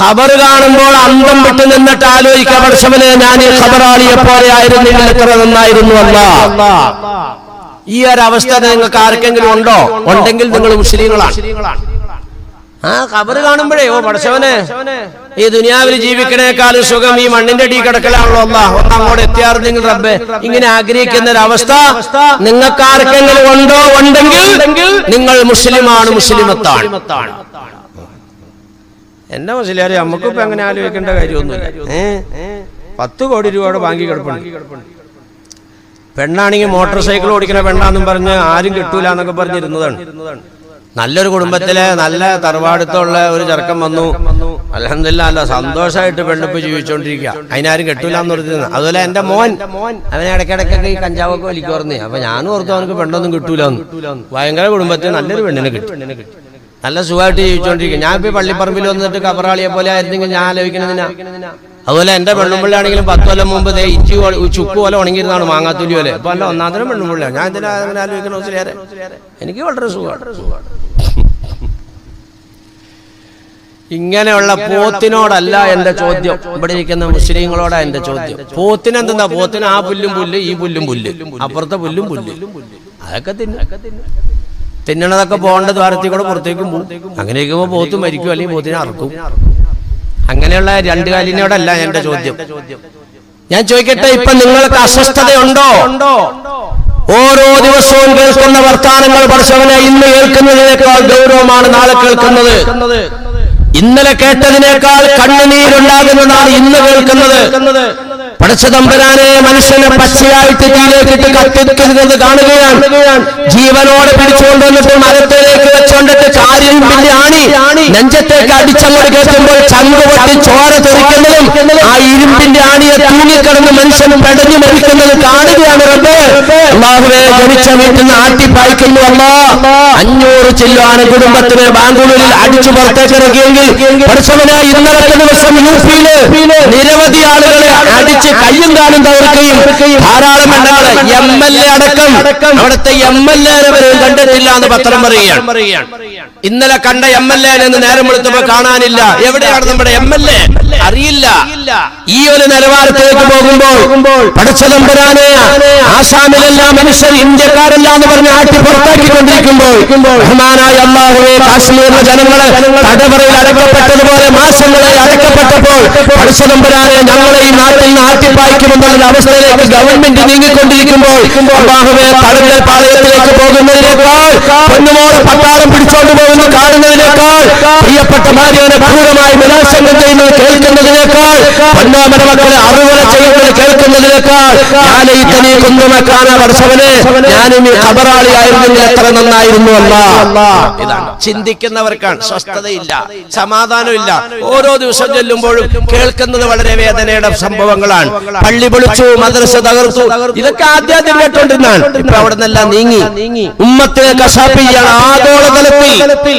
ഖബർ കാണുമ്പോൾ അന്തം വിട്ട് നിന്നിട്ട് ആലോചിക്കുക, പടച്ചവനെ ഞാൻ ഈ ഖബറാളിയെ പോലെ ആയിരുന്നെങ്കിൽ എത്ര നന്നായിരുന്നു അല്ലാഹ്. ഈ ഒരു അവസ്ഥ നിങ്ങൾക്ക് ആർക്കെങ്കിലും ഉണ്ടോ? ഉണ്ടെങ്കിൽ നിങ്ങൾ മുസ്ലിങ്ങളാണ്. ഖബർ കാണുമ്പോഴേ ഓ പടച്ചവനെ, ഈ ദുനിയാവിൽ ജീവിക്കണേക്കാളും സുഖം ഈ മണ്ണിന്റെ അടി കിടക്കലാണല്ലോ അല്ലാഹ്, ഒന്ന് അങ്ങോട്ട് എത്തിയാർന്നെങ്കിൽ റബ്ബേ, ഇങ്ങനെ ആഗ്രഹിക്കുന്ന ഒരു അവസ്ഥ നിങ്ങൾക്ക് ആർക്കെങ്കിലും ഉണ്ടോ? ഉണ്ടെങ്കിൽ നിങ്ങൾ മുസ്ലിമാണ്, മുസ്ലിമത്താണ്. എന്റെ മുസ്ലിയാരെ നമുക്കിപ്പോ അങ്ങനെ ആലോചിക്കേണ്ട കാര്യമൊന്നുമില്ല. 10 കോടി രൂപയുടെ ബാങ്കി കിടപ്പുണ്ട്. പെണ്ണാണെങ്കിൽ മോട്ടോർ സൈക്കിൾ ഓടിക്കണ പെണ്ണാന്നും പറഞ്ഞ് ആരും കിട്ടൂല എന്നൊക്കെ പറഞ്ഞിരുന്നതാണ്. നല്ലൊരു കുടുംബത്തിലെ നല്ല തറവാടുത്തുള്ള ഒരു ചെറുക്കൻ വന്നു. അൽഹംദുലില്ലാ നല്ല സന്തോഷമായിട്ട് പെണ്ണിപ്പ് ജീവിച്ചോണ്ടിരിക്കുക. അതിനാരും കെട്ടൂല എന്ന് പറഞ്ഞിരുന്നു. അതുപോലെ എന്റെ മോൻ അവനെ ഇടയ്ക്കിടയ്ക്കൊക്കെ ഈ കഞ്ചാവൊക്കെ വലിക്കോർന്നേ. അപ്പൊ ഞാനും ഓർത്തു അവനക്ക് പെണ്ണൊന്നും കിട്ടൂലെന്ന്. ഭയങ്കര കുടുംബത്തിൽ നല്ലൊരു പെണ്ണിനെ കിട്ടി, നല്ല സുഖമായിട്ട് ജീവിച്ചോണ്ടിരിക്കുക. ഞാൻ ഇപ്പൊ പള്ളിപ്പറമ്പിൽ വന്നിട്ട് ഖബറാളിയെ പോലെ ആയിരുന്നെങ്കിൽ ഞാൻ ആലോചിക്കണതിനാ. അതുപോലെ എന്റെ പെണ്ണുമ്പിള്ളാണെങ്കിലും 10 കൊല്ലം മുമ്പ് ചുക്ക് പോലെ ഉണങ്ങിയിരുന്നാണ്, മാങ്ങാത്തുലി പോലെ. അപ്പൊ അല്ല ഒന്നാമത്തെ പെണ്ണുമ്പിള്ളയാണ്. ഞാൻ ഇതിനെ അങ്ങനെ ആലോചിക്കണ മുസ്ലിയാരെ, എനിക്ക് വളരെ സുഖമാണ്. ഇങ്ങനെയുള്ള പോത്തിനോടല്ല എന്റെ ചോദ്യം, ഇവിടെ ഇരിക്കുന്ന മുസ്ലിങ്ങളോടാ എന്റെ ചോദ്യം. പോത്തിനെന്താ? പോത്തിന് ആ പുല്ലും പുല്ല്, ഈ പുല്ലും പുല്ല്, അപ്പുറത്തെ പുല്ലും പുല്ല്, അതൊക്കെ തിന്നണതൊക്കെ പോകേണ്ട ദ്വാരത്തിൽ കൂടെ പുറത്തേക്കും പോകും. അങ്ങനെ ഇരിക്കുമ്പോ പോത്ത് മരിക്കും, അല്ലെങ്കിൽ പോത്തിനെ അറക്കും. അങ്ങനെയുള്ള 2 കാലിനോടല്ല എന്റെ ചോദ്യം. ഞാൻ ചോദിക്കട്ടെ, ഇപ്പൊ നിങ്ങൾക്ക് അസ്വസ്ഥതയുണ്ടോ? ഓരോ ദിവസവും കേൾക്കുന്ന വർത്താനങ്ങൾ പടച്ചവനെ ഇന്ന് കേൾക്കുന്നതിനേക്കാൾ ഗൗരവമാണ് നാളെ കേൾക്കുന്നത്. ഇന്നലെ കേട്ടതിനേക്കാൾ കണ്ണുനീരുണ്ടാകുന്നതാണ് ഇന്ന് കേൾക്കുന്നത്. പടച്ചതമ്പുരാനെ മനുഷ്യനെ പച്ചയായിട്ട് തീയിലേക്കിട്ട് കത്തിക്കുന്നത് കാണുകയാണ്. ജീവനോടെ പിടിച്ചുകൊണ്ടുവന്നിട്ട് മരത്തിലേക്ക് വെച്ചുകൊണ്ടിട്ട് കാര്യമില്ല ആണി നെഞ്ചത്തേക്ക് അടിച്ചങ്ങോട്ട് കേൾക്കുമ്പോൾ ചങ്ക് പൊട്ടി ചോര തെറിക്കുന്നതും ആ ഇരുമ്പിന്റെ ആണിയെ തൂങ്ങിക്കിടന്ന് മനുഷ്യനും പെടഞ്ഞു മരിക്കുന്നത് കാണുകയാണ്. അല്ലാഹുവേ, ജനിച്ച വീട്ടിൽ നിന്ന് ആട്ടിപ്പായിക്കുന്നു അല്ലാഹ്. 500 ചില്ലാണ് കുടുംബത്തിന് ബാംഗ്ലൂരിൽ അടിച്ചു പുറത്തേക്ക് ഇറക്കിയെങ്കിൽ പടച്ചവനെ ഇന്നലത്തെ ദിവസം യുപിയില് നിരവധി ആളുകളെ അടിച്ച് കയ്യും കാലും തകർക്കുകയും ധാരാളം എണ്ണാള് MLA അടക്കം അവിടുത്തെ MLA വരെയും കണ്ടിട്ടില്ല എന്ന് പത്രം പറയുകയാണ്. ഇന്നലെ കണ്ട MLA എന്ന് നേരം വെളുത്തപ്പോ കാണാനില്ല. എവിടെയാണ് നമ്മുടെ MLA? അറിയില്ല. ഈ ഒരു നിലവാരത്തിലേക്ക് പോകുമ്പോൾ പടച്ചതമ്പുരാനെ ആസാമിലെല്ലാം മനുഷ്യർ ഇന്ത്യക്കാരെല്ലാം എന്ന് പറഞ്ഞ് ആട്ടി പുറത്താക്കിക്കൊണ്ടിരിക്കുമ്പോൾ ബഹുമാനായ അല്ലാഹുവേ, കാശ്മീരിലെ ജനങ്ങളെ തടവറയിൽ അടക്കപ്പെട്ടതുപോലെ മാസങ്ങളായി അടക്കപ്പെട്ടപ്പോൾ പടച്ചതമ്പുരാനെ ഞങ്ങളെ ഈ നാട്ടിൽ നിന്ന് ആട്ടിപ്പായിക്കുമെന്നുള്ള അവസ്ഥയിലേക്ക് ഗവൺമെന്റ് നീങ്ങിക്കൊണ്ടിരിക്കുമ്പോൾ അല്ലാഹുവേ, തടങ്കൽ പാളയത്തിലേക്ക് പോകുന്നതിനേക്കാൾ പൊന്നുമോളെ പട്ടാളം പിടിച്ചോണ്ട് പോകുന്ന കാണുന്നതിനേക്കാൾ പ്രിയപ്പെട്ട ഭാര്യനെ ക്രൂരമായി വിനാശങ്ങൾ ചെയ്യുന്നത് കേൾക്കുന്നതിനേക്കാൾ പൊന്നോമന മക്കളെ അറിവുകൾ ചെയ്യുന്നത് കേൾക്കുന്നതിനേക്കാൾ ഞാനീ കുന്നുമക്കാന പടച്ചവനെ ഞാനും ഈ ഖബറാളിയായിരുന്നെങ്കിൽ എത്ര നന്നായിരുന്നു അല്ലാഹ്. ഇതാണ് ചിന്തിക്കുന്നവർക്കാണ് സ്വസ്ഥതയില്ല, സമാധാനമില്ല. ഓരോ ദിവസം ചെല്ലുമ്പോഴും കേൾക്കുന്നത് വളരെ വേദനയുടെ സംഭവങ്ങളാണ്. പള്ളി പൊളിച്ചു, മദ്രസ തകർത്തു, ഇതൊക്കെ ആദ്യം കേട്ടോണ്ടിരുന്നാണ്. ഇപ്പൊ അവിടെ നിന്നെല്ലാം നീങ്ങി ഉമ്മത്തിനെ കശാപ്പ് ചെയ്യാണ് ആഗോളതലത്തിൽ.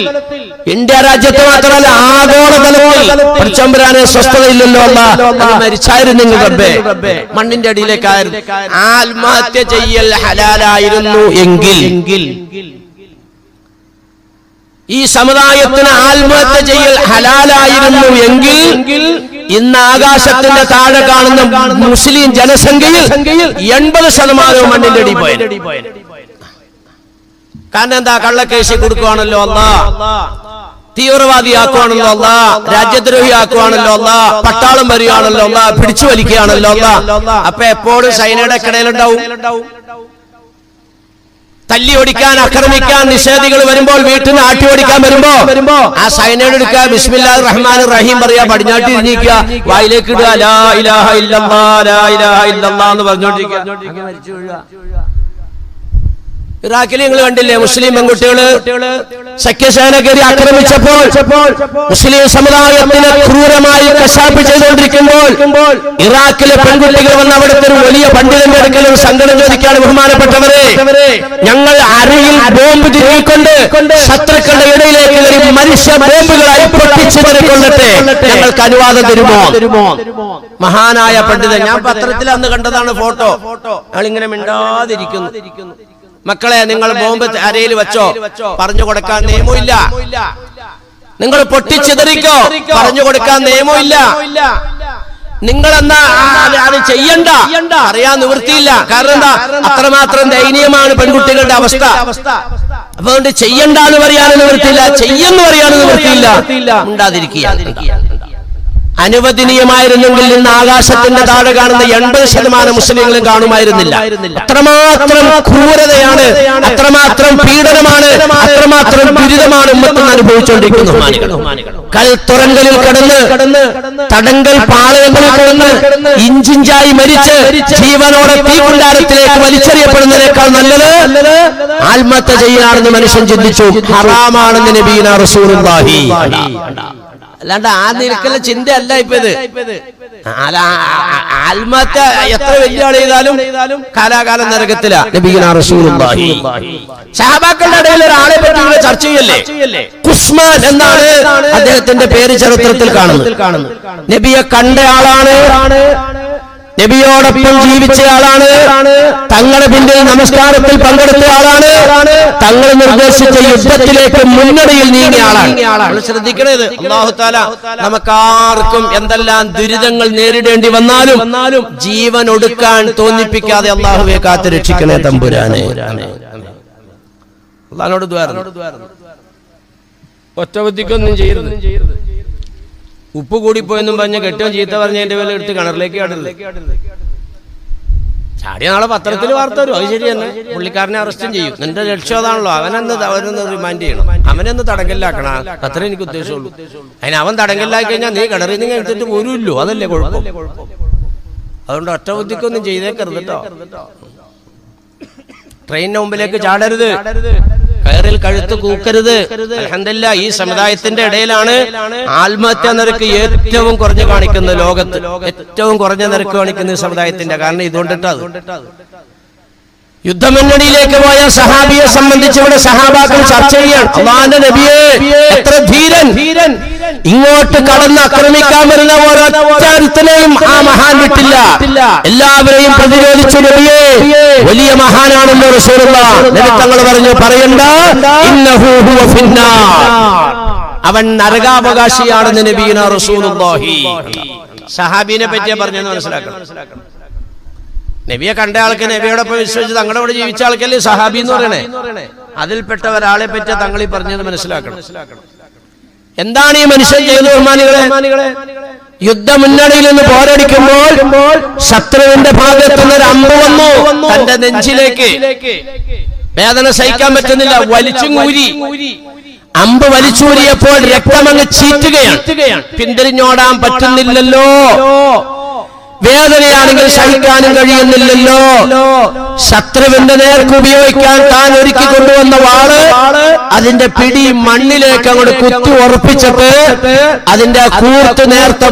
ഇന്ത്യ രാജ്യത്ത് മാത്രമല്ല ആഗോളതലത്തിൽ പടച്ചതമ്പുരാനെ സ്വസ്ഥതയില്ലല്ലോ അല്ലാഹ്. മരിച്ചായിരുന്നെങ്കിൽ റബ്ബേ മണ്ണിന്റെ അടിയിലേക്കായിരുന്നു. ആത്മഹത്യ ചെയ്യൽ ഹലാലായിരുന്നു എങ്കിൽ ഈ സമുദായത്തിന് ആത്മഹത്യ ചെയ്യൽ ഹലാലായിരുന്നു എങ്കിൽ ഇന്ന് ആകാശത്തിന്റെ താഴെ കാണുന്ന മുസ്ലിം ജനസംഖ്യയിൽ 80% മണ്ണിന്റെ അടി പോയത്. കാരണം എന്താ? കള്ളക്കേസ് കൊടുക്കുവാണല്ലോ അല്ലാഹ്, തീവ്രവാദിയാക്കുവാണല്ലോ അല്ലാഹ്, രാജ്യദ്രോഹിയാക്കുവാണല്ലോ അല്ലാഹ്, പട്ടാളം വരികയാണല്ലോ അല്ലാഹ്, പിടിച്ചു വലിക്കുകയാണല്ലോ അല്ലാഹ്. അപ്പൊ എപ്പോഴും സൈനയുടെ ഇടയിലുണ്ടാവും. തല്ലി ഓടിക്കാൻ, ആക്രമിക്കാൻ നിഷേധികൾ വരുമ്പോൾ, വീട്ടിൽ നിന്ന് ആട്ടി ഓടിക്കാൻ വരുമ്പോ ആ സൈനയുടെ എടുക്കുക, ബിസ്മില്ലാഹിർ റഹ്മാനിർ റഹീം പറയാ, പടിഞ്ഞാട്ടി ഇരിക്കുക, വായിലേക്ക് ഇടുക, ലാ ഇലാഹ ഇല്ലല്ലാഹ് ലാ ഇലാഹ ഇല്ലല്ലാഹ് എന്ന് പറഞ്ഞോണ്ടിരിക്കുക. ഇറാഖിൽ നിങ്ങൾ കണ്ടില്ലേ, മുസ്ലിം പെൺകുട്ടികള് സഖ്യസേന കയറി ആക്രമിച്ചപ്പോൾ മുസ്ലിം സമുദായത്തിനെ ക്രൂരമായി കശാപ്പ് ചെയ്തുകൊണ്ടിരിക്കുമ്പോൾ ഇറാഖിലെ പെൺകുട്ടികൾ വന്ന് അവിടുത്തെ ഒരു വലിയ പണ്ഡിതന്റെ അടുക്കലും സങ്കടം ചോദിക്കാണ്, ബഹുമാനപ്പെട്ടവരെ, ഞങ്ങൾ അരയിൽ ബോംബ് തിരികൊണ്ട് ശത്രുക്കളുടെ ഇടയിലേക്ക് കയറി മനുഷ്യ ബോംബുകളായി പൊട്ടിച്ചെറിക്കൊള്ളട്ടെ, ഞങ്ങൾക്ക് അനുവാദം തരുമോ? മഹാനായ പണ്ഡിതൻ, ഞാൻ പത്രത്തിൽ അന്ന് കണ്ടതാണ് ഫോട്ടോ. അയാളിങ്ങനെ മിണ്ടാതിരിക്കുന്നു. മക്കളെ, നിങ്ങൾ ബോംബ് അരയിൽ വെച്ചോ, പറഞ്ഞു കൊടുക്കാൻ നിയമമില്ല. നിങ്ങൾ പൊട്ടിച്ചെതറിക്കോ, പറഞ്ഞു കൊടുക്കാൻ നിയമമില്ല. നിങ്ങളെന്നാ അത് ചെയ്യണ്ട, അറിയാൻ നിവൃത്തിയില്ല. കാരണം എന്താ, അത്രമാത്രം ദയനീയമാണ് പെൺകുട്ടികളുടെ അവസ്ഥ. അപ്പൊ അതുകൊണ്ട് ചെയ്യണ്ടെന്ന് പറയാനും നിവൃത്തിയില്ല, ചെയ്യുന്നു പറയാനും നിവൃത്തിയില്ല. ഉണ്ടാതിരിക്കുക. അനുവദനീയമായിരുന്നെങ്കിൽ ഇന്ന് ആകാശത്തിന്റെ താഴെ കാണുന്ന 80% മുസ്ലിങ്ങളും കാണുമായിരുന്നില്ല. അത്രമാത്രം ക്രൂരതയാണ്, അത്രമാത്രം പീഡനമാണ്, അത്രമാത്രം ദുരിതമാണ് ഉമ്മത്ത് അനുഭവിച്ചുകൊണ്ടിരിക്കുന്നു. കൽത്തുറങ്കലിൽ കിടന്ന്, തടങ്കൽ പാളയങ്ങളിൽ കിടന്ന് ഇഞ്ചിഞ്ചായി മരിച്ച് ജീവനോടെ തീകുണ്ടാരത്തിലേക്ക് വലിച്ചെറിയപ്പെടുന്നതിനേക്കാൾ നല്ലത് ആത്മഹത്യ ചെയ്യാണെന്ന് മനുഷ്യൻ ചിന്തിച്ചു. ഹറാമാണെന്ന് നബിയുനാ റസൂലുള്ളാഹി. അല്ലാണ്ട് ആ നിരക്കുള്ള ചിന്ത അല്ല ഇപ്പൊ ഇത്. ആത്മഹത്യ എത്ര വലിയ ആൾ ചെയ്താലും കാലാകാലം നരകത്തിലാ. നബിയുനാ റസൂലുള്ളാഹി. സഹാബാക്കളുടെ ഇടയിൽ ഒരാളെ പറ്റി നിങ്ങൾ ചർച്ച ചെയ്യല്ലേ. ഖുസ്മാൻ എന്നാണ് അദ്ദേഹത്തിന്റെ പേര് ചരിത്രത്തിൽ കാണുന്നത്. നബിയെ കണ്ട ആളാണ്, നബിയോടൊപ്പം ജീവിച്ച ആളാണ്, തങ്ങളുടെ പിന്നിൽ നമസ്കാരത്തിൽ പങ്കെടുത്ത ആളാണ്, തങ്ങൾ നിർദ്ദേശിച്ച യുദ്ധത്തിലേക്ക് മുന്നണിയിൽ നീങ്ങിയ ആളാണ്. ശ്രദ്ധിക്കണത്, അല്ലാഹു തആല നമുക്കാർക്കും എന്തെല്ലാം ദുരിതങ്ങൾ നേരിടേണ്ടി വന്നാലും ജീവൻ ഒടുക്കാൻ തോന്നിപ്പിക്കാതെ അല്ലാഹുവേ കാത്തു രക്ഷിക്കണേ തമ്പുരാനെ. അല്ലാഹുവോട് ദുആ ഒറ്റ ബുദ്ധിക്കൊന്നും ചെയ്യരുത്. ഉപ്പ് കൂടിപ്പോയെന്നും പറഞ്ഞ കെട്ടോ ചീത്ത പറഞ്ഞ എന്റെ പേരിൽ എടുത്ത് കിണറിലേക്ക് ചാടിയ നാളെ പത്രത്തിൽ വാർത്ത വരും. അത് ശരി തന്നെ, പുള്ളിക്കാരനെ അറസ്റ്റും ചെയ്യും. നിന്റെ ലക്ഷ്യം അതാണല്ലോ, അവനൊന്ന് റിമാൻഡ് ചെയ്യണം, അവനൊന്ന് തടങ്കലിലാക്കണം. അത്രേ എനിക്ക് ഉദ്ദേശമുള്ളൂ. അതിന് അവൻ തടങ്കലിലാക്കി കഴിഞ്ഞാൽ നീ കിണറിൽ നിന്ന് എടുത്തിട്ട് പോരുമല്ലോ, അതല്ലേ കുഴപ്പം. അതുകൊണ്ട് ഒറ്റ ബുദ്ധിക്കൊന്നും ചെയ്തേക്കരുത് കേട്ടോ. ട്രെയിനിന്റെ മുമ്പിലേക്ക് ചാടരുത്, കയറിൽ കഴുത്ത് കൂക്കരുത്. അൽഹംദുലില്ലാഹ് ഈ സമുദായത്തിന്റെ ഇടയിലാണ് ആത്മഹത്യാ നിരക്ക് ഏറ്റവും കുറഞ്ഞു കാണിക്കുന്നത്. ലോകത്ത് ഏറ്റവും കുറഞ്ഞ നിരക്ക് കാണിക്കുന്ന സമുദായത്തിന്റെ. കാരണം ഇതുകൊണ്ടിട്ടാ. യുദ്ധമുന്നണിയിലേക്ക് പോയ സഹാബിയെ സംബന്ധിച്ച് ഇവിടെ സഹാബാക്കൾ ചർച്ച ചെയ്യാൻ, അല്ലാഹുവിന്റെ നബിയെ എത്ര ധീരൻ, ഇങ്ങോട്ട് കടന്ന് ആക്രമിക്കാൻ വരുന്ന ഓരോരുത്തരെയും ആ മഹാൻ വിട്ടില്ല, എല്ലാവരെയും പ്രതിരോധിച്ച നബിയെ വലിയ മഹാനാണെന്ന് റസൂലുള്ളാഹി നബി തങ്ങൾ പറഞ്ഞു, പറയണ്ട, ഇന്നഹു ഹുവ ഫിന്നാർ, അവൻ നരകാവകാശിയാണെന്ന് നബിയുനാ റസൂലുള്ളാഹി. സഹാബിനെ പറ്റിയാ പറഞ്ഞെന്ന് മനസ്സിലാക്കണം. നബിയെ കണ്ട ആൾക്ക്, നബിയോടൊപ്പം വിശ്വസിച്ച് തങ്ങളുടെ കൂടെ ജീവിച്ച ആൾക്കല്ലേ സഹാബി എന്ന് പറയണേ. അതിൽപ്പെട്ട ഒരാളെ പറ്റി തങ്ങളീ പറഞ്ഞത് മനസ്സിലാക്കണം. എന്താണ് ഈ മനുഷ്യൻ ചെയ്തത് ബഹുമാനികളെ? യുദ്ധമുന്നണിയിൽ നിന്ന് പോരടിക്കുമ്പോൾ ശത്രുവിന്റെ ഭാഗത്തുനിന്ന് അമ്പ് വന്നു തന്റെ നെഞ്ചിലേക്ക്. വേദന സഹിക്കാൻ പറ്റുന്നില്ല, വലിച്ചുകൂരി. അമ്പ് വലിച്ചൂരിയപ്പോൾ രക്തമങ്ങ് ചീറ്റുകയാണ്. പിന്തിരിഞ്ഞോടാൻ പറ്റുന്നില്ലല്ലോ, വേദനയാണെങ്കിൽ സഹിക്കാനും കഴിയുന്നില്ലല്ലോ. ശത്രുവിന്റെ നേർക്ക് ഉപയോഗിക്കാൻ താൻ ഒരുക്കി കൊണ്ടുവന്ന വാള് അതിന്റെ പിടി മണ്ണിലേക്ക് അങ്ങോട്ട് കുത്തി ഉറപ്പിച്ചിട്ട് അതിന്റെ കൂർത്ത് നേർത്ത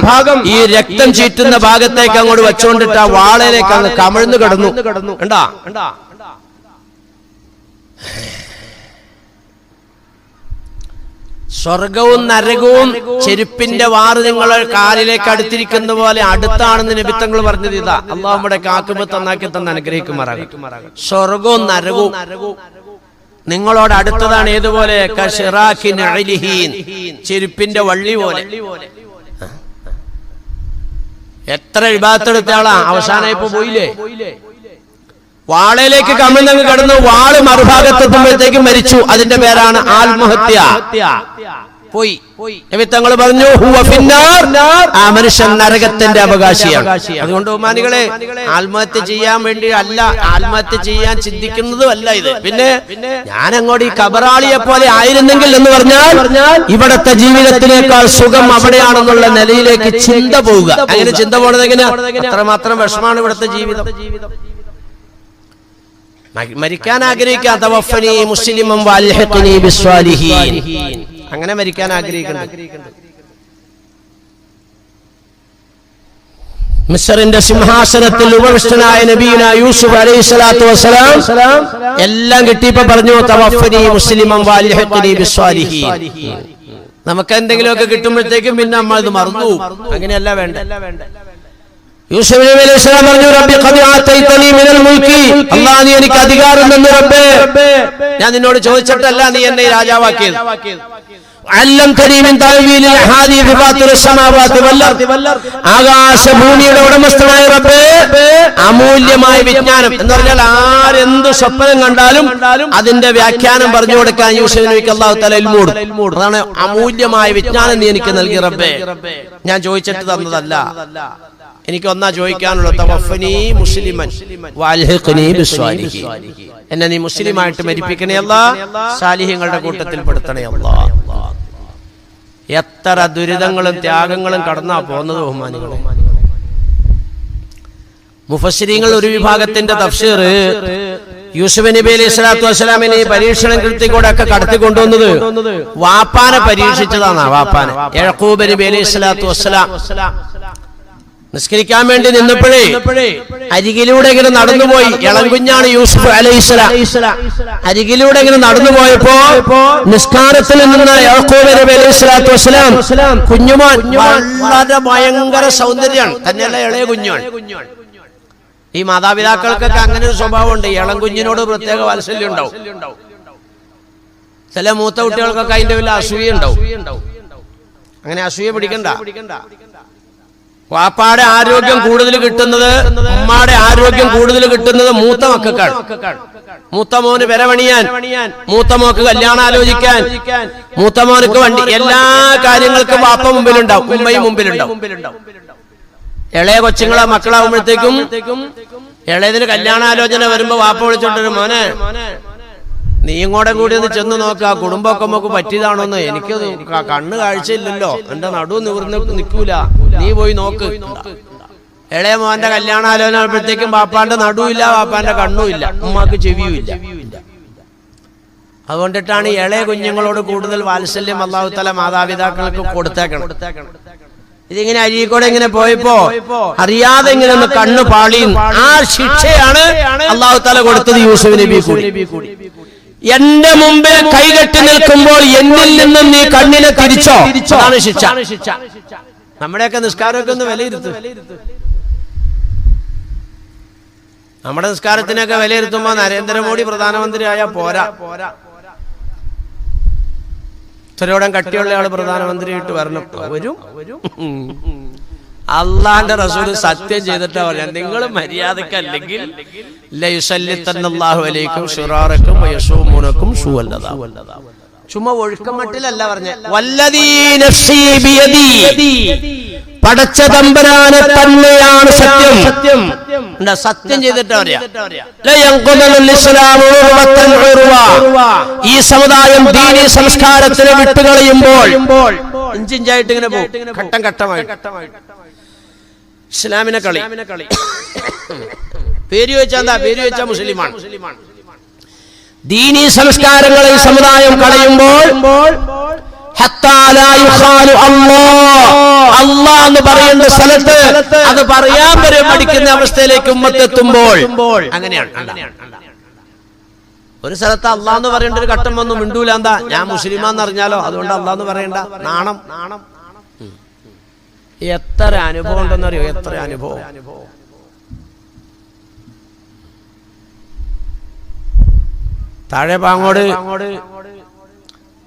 ഭാഗം ഈ രക്തം ചീറ്റുന്ന ഭാഗത്തേക്ക് അങ്ങോട്ട് വെച്ചുകൊണ്ടിട്ട് ആ വാളയിലേക്ക് അങ്ങ് കമിഴ്ന്നു കിടന്നു. കണ്ടാ? സ്വർഗവും നരകവും ചെരുപ്പിന്റെ വാറ് നിങ്ങളെ കാലിലേക്ക് അടുത്തിരിക്കുന്ന പോലെ അടുത്താണെന്ന് നബിത്തങ്ങൾ പറഞ്ഞത് ഇതാ. അല്ലാഹു നമ്മുടെ കാക്കുമ്പോ തന്നാക്കി തന്ന് അനുഗ്രഹിക്കുമാറാകും. സ്വർഗവും നരകവും നിങ്ങളോട് അടുത്തതാണ്. ഏതുപോലെ? ചെരുപ്പിന്റെ വള്ളി പോലെ. എത്ര ഇബാദത്തെടുത്ത ആളാ, അവസാനമായപ്പോ പോയില്ലേ? വാളയിലേക്ക് കമിഴ്ന്നങ്ങ് കിടന്നു, വാള് മറുഭാഗത്തെത്തുമ്പോഴത്തേക്കും മരിച്ചു. അതിന്റെ പേരാണ് ആത്മഹത്യ. പോയി. നബിത്തങ്ങൾ പറഞ്ഞു, ഹുവ ഫിന്നാർ, ആ മനുഷ്യൻ നരകത്തിന്റെ അവകാശിയാണ്. അതുകൊണ്ട് ബഹുമാനികളെ, ആത്മഹത്യ ചെയ്യാൻ വേണ്ടി അല്ല, ആത്മഹത്യ ചെയ്യാൻ ചിന്തിക്കുന്നതും അല്ല ഇത്. പിന്നെ ഞാൻ അങ്ങോട്ട് ഈ കബറാളിയെ പോലെ ആയിരുന്നെങ്കിൽ എന്ന് പറഞ്ഞാൽ ഇവിടത്തെ ജീവിതത്തിനേക്കാൾ സുഖം അവിടെയാണെന്നുള്ള നിലയിലേക്ക് ചിന്ത പോവുക. അങ്ങനെ ചിന്ത പോണത് എങ്ങനെയാ? അത്രമാത്രം വിഷമാണ് ഇവിടത്തെ ജീവിതം. മരിക്കാൻ ആഗ്രഹിക്കാൻ, തവഫനി മുസ്ലിമൻ വൽഹിഖ്നി ബിസ്വാലിഹീൻ, അങ്ങനെ മരിക്കാൻ ആഗ്രഹിക്കുന്നുണ്ട്. മിസ്റിന്റെ സിംഹാസനത്തിൽ ഉപവിഷ്ടനായ നബിയുനാ യൂസുഫ് അലൈഹിസ്സലാത്തു വസ്സലാം എല്ലാം കിട്ടിയപ്പോ പറഞ്ഞു, തവഫനി മുസ്ലിമൻ വൽഹിഖ്നി ബിസ്വാലിഹീൻ. നമുക്ക് എന്തെങ്കിലുമൊക്കെ കിട്ടുമ്പോഴത്തേക്കും പിന്നെ നമ്മൾ ഇത് മറന്നു. അങ്ങനെയല്ല വേണ്ട. യൂസുഫ് നബി അലൈഹി സ്വലാം പറഞ്ഞു, റബ്ബി ഖദ് ആതൈതനി മിനൽ മുൽക്കി, അല്ലാഹ് നീ എനിക്ക് അധികാരം തന്നു റബ്ബേ. ഞാൻ നിന്നോട് ചോദിച്ചിട്ടല്ല നീ എന്നെ രാജാവാക്കിയത്. ആകാശഭൂമിയുടെ ഉടമസ്ഥനായ റബ്ബേ, അമൂല്യമായ വിജ്ഞാനം എന്ന് പറഞ്ഞാൽ ആരെന്ത് സ്വപ്നം കണ്ടാലും അതിന്റെ വ്യാഖ്യാനം പറഞ്ഞു കൊടുക്കാൻ യൂസുഫ് നബിക്ക് അല്ലാഹു തആല ഇൽമു കൊടുത്തു. അതാണ് അമൂല്യമായ വിജ്ഞാനം നീ എനിക്ക് നൽകി റബ്ബേ. ഞാൻ ചോദിച്ചിട്ട് തന്നതല്ല. എനിക്ക് ഒന്നാ ചോദിക്കാനുള്ളത്, തവഫനി മുസ്ലിമൻ വഅൽഹിഖ്നി ബിസ്സാലിഹീൻ. എന്നെ നീ മുസ്ലിമായിട്ട് മരിപ്പിക്കണേ അല്ലാഹ്, സാലിഹീങ്ങളുടെ കൂട്ടത്തിൽ പെടുത്തണേ അല്ലാഹ്. എത്ര ദുരിതങ്ങളും ത്യാഗങ്ങളും കടന്നാ പോകുന്നത് ബഹുമാനികളെ. മുഫസ്സിരീങ്ങൾ ഒരു വിഭാഗത്തിന്റെ തഫ്സീർ യൂസുഫ് നബി അലൈഹി സ്വലാത്തു വസ്സലാമിനെ പരീക്ഷണം കൃത്യക്കൂടെ ഒക്കെ കടത്തിക്കൊണ്ടുവന്നത് വാപ്പാനെ പരീക്ഷിച്ചതാണ്. വാപ്പാനെ യഅഖൂബ് നബി അലൈഹി സ്വലാത്തു വസ്സലാം നിസ്കരിക്കാൻ വേണ്ടി നിന്നപ്പോഴേ അരികിലൂടെ ഇങ്ങനെ നടന്നുപോയി. ഇളംകുഞ്ഞാണ് യൂസുഫ് അലൈഹിസ്സലാം. അരികിലൂടെ ഇങ്ങനെ നടന്നുപോയപ്പോ നിസ്കാരത്തിൽ നിന്ന് യാക്കൂബ് നബി അലൈഹി സ്വലാത്തു വസ്സലാം കുഞ്ഞുമോൻ വളരെ ഭയങ്കര സൗന്ദര്യമാണ്, തന്നെയല്ല ഇളയ കുഞ്ഞാണ്. ഈ മാതാപിതാക്കൾക്കൊക്കെ അങ്ങനെ ഒരു സ്വഭാവമുണ്ട്, ഇളം കുഞ്ഞിനോട് പ്രത്യേക വാത്സല്യം ഉണ്ടാവും. ചില മൂത്ത കുട്ടികൾക്കൊക്കെ അതിന്റെ വലിയ അസൂയ ഉണ്ടാവും. അങ്ങനെ അസൂയ പിടിക്കണ്ട. വാപ്പാടെ ആരോഗ്യം കൂടുതൽ കിട്ടുന്നത്, ഉമ്മാടെ ആരോഗ്യം കൂടുതൽ കിട്ടുന്നത് മൂത്ത മക്കൾക്കാണ്. മൂത്ത മോന് വിരവണിയാൻ, മൂത്ത മോക്ക് കല്യാണം ആലോചിക്കാൻ, മൂത്ത മോനക്ക് വണ്ടി, എല്ലാ കാര്യങ്ങൾക്കും വാപ്പ മുമ്പിലുണ്ടാവും, ഉമ്മയും മുമ്പിലുണ്ടാവും. ഇളയ കൊച്ചുങ്ങളെ മക്കളാവുമ്പോഴത്തേക്കും ഇളയതിന് കല്യാണാലോചന വരുമ്പോ വാപ്പ വിളിച്ചോണ്ടൊരു, മോനെ നീ ഇങ്ങോട്ടും കൂടി ഒന്ന് ചെന്ന് നോക്ക, കുടുംബമൊക്കെ നമുക്ക് പറ്റിയതാണോന്ന്. എനിക്ക് കണ്ണ് കാഴ്ചയില്ലല്ലോ, എന്റെ നടു നിവർന്ന് നിൽക്കൂല, നീ പോയി നോക്ക്. ഇളയ മോന്റെ കല്യാണാലോചന ആകുമ്പോഴത്തേക്കും വാപ്പാന്റെ നടുവില്ല, വാപ്പാന്റെ കണ്ണുമില്ല, ഉമ്മാക്ക് ചെവിയുമില്ല. അതുകൊണ്ടിട്ടാണ് ഇളയ കുഞ്ഞുങ്ങളോട് കൂടുതൽ വാത്സല്യം അല്ലാഹു തആല മാതാപിതാക്കൾക്ക് കൊടുത്തേക്കണം. ഇതിങ്ങനെ അരികൂടെ ഇങ്ങനെ പോയപ്പോ അറിയാതെ ഇങ്ങനെ ഒന്ന് കണ്ണു പാളി. ആ ശിക്ഷയാണ് അല്ലാഹു തആല കൊടുത്തത് യൂസുഫ് നബി കൂടി. എന്റെ മുമ്പിൽ കൈകെട്ടി നിൽക്കുമ്പോൾ എന്നിൽ നിന്നും നീ കണ്ണിനെ തിരിച്ചോ, അതാണ് ശിക്ഷ. നമ്മുടെയൊക്കെ നിസ്കാരമൊക്കെ ഒന്ന് വിലയിരുത്തും. നമ്മുടെ നിസ്കാരത്തിനൊക്കെ വിലയിരുത്തുമ്പോ നരേന്ദ്രമോദി പ്രധാനമന്ത്രിയായ പോരാ, ഇത്രയോടെ കട്ടിയുള്ള ആള് പ്രധാനമന്ത്രിയായിട്ട് വരണം. വരും. അള്ളാന്റെ റസൂൽ സത്യം ചെയ്തിട്ടാ പറയാം, നിങ്ങൾ മര്യാദക്കല്ലെങ്കിൽ ലയുസല്ലിത്തന്നല്ലാഹു അലൈക്കും ശിറാറക്കും വയസൂമുനക്കും ശൂഅല്ലദാ. ചുമ്മാ ഒഴുക്കമട്ടിലല്ല പറഞ്ഞ, വല്ലദീ നഫ്സി ബിയദി, പടച്ച തമ്പുരാനെ തന്നെയാണ് സത്യം. സത്യം ചെയ്തിട്ടാ പറയാ, ഈ സമുദായം ദീനി സംസ്കാരത്തിനെ വിട്ടുകളയുമ്പോൾ ഇഞ്ചിഞ്ചായിട്ട് ഇങ്ങനെ പോകും, ഘട്ടം ഘട്ടമായിട്ട്. ഇസ്ലാമിനെ കളി. പേര് ചോദിച്ചാ എന്താ? പേര് ചോദിച്ചാ മുസ്ലിമാണ്. ദീനി സംസ്കാരങ്ങളെ സമുദായം കളയുമ്പോൾ അല്ലാഹ് എന്ന് പറയുന്ന സ്ഥലത്ത് അത് പറയാൻ വരെ പഠിക്കുന്ന അവസ്ഥയിലേക്ക് ഉമ്മത്തെത്തുമ്പോൾ അങ്ങനെയാണ്. ഒരു സ്ഥലത്ത് അല്ലാഹ് എന്ന് പറയേണ്ട ഒരു ഘട്ടം വന്നു, മിണ്ടൂല. എന്താ? ഞാൻ മുസ്ലിമാന്ന് അറിഞ്ഞാലോ, അതുകൊണ്ട് അല്ലാഹ് എന്ന് പറയണ്ട. നാണം. എത്ര അനുഭവം ഉണ്ടെന്നറിയോ? എത്ര അനുഭവം. താഴെ പാങ്ങോട്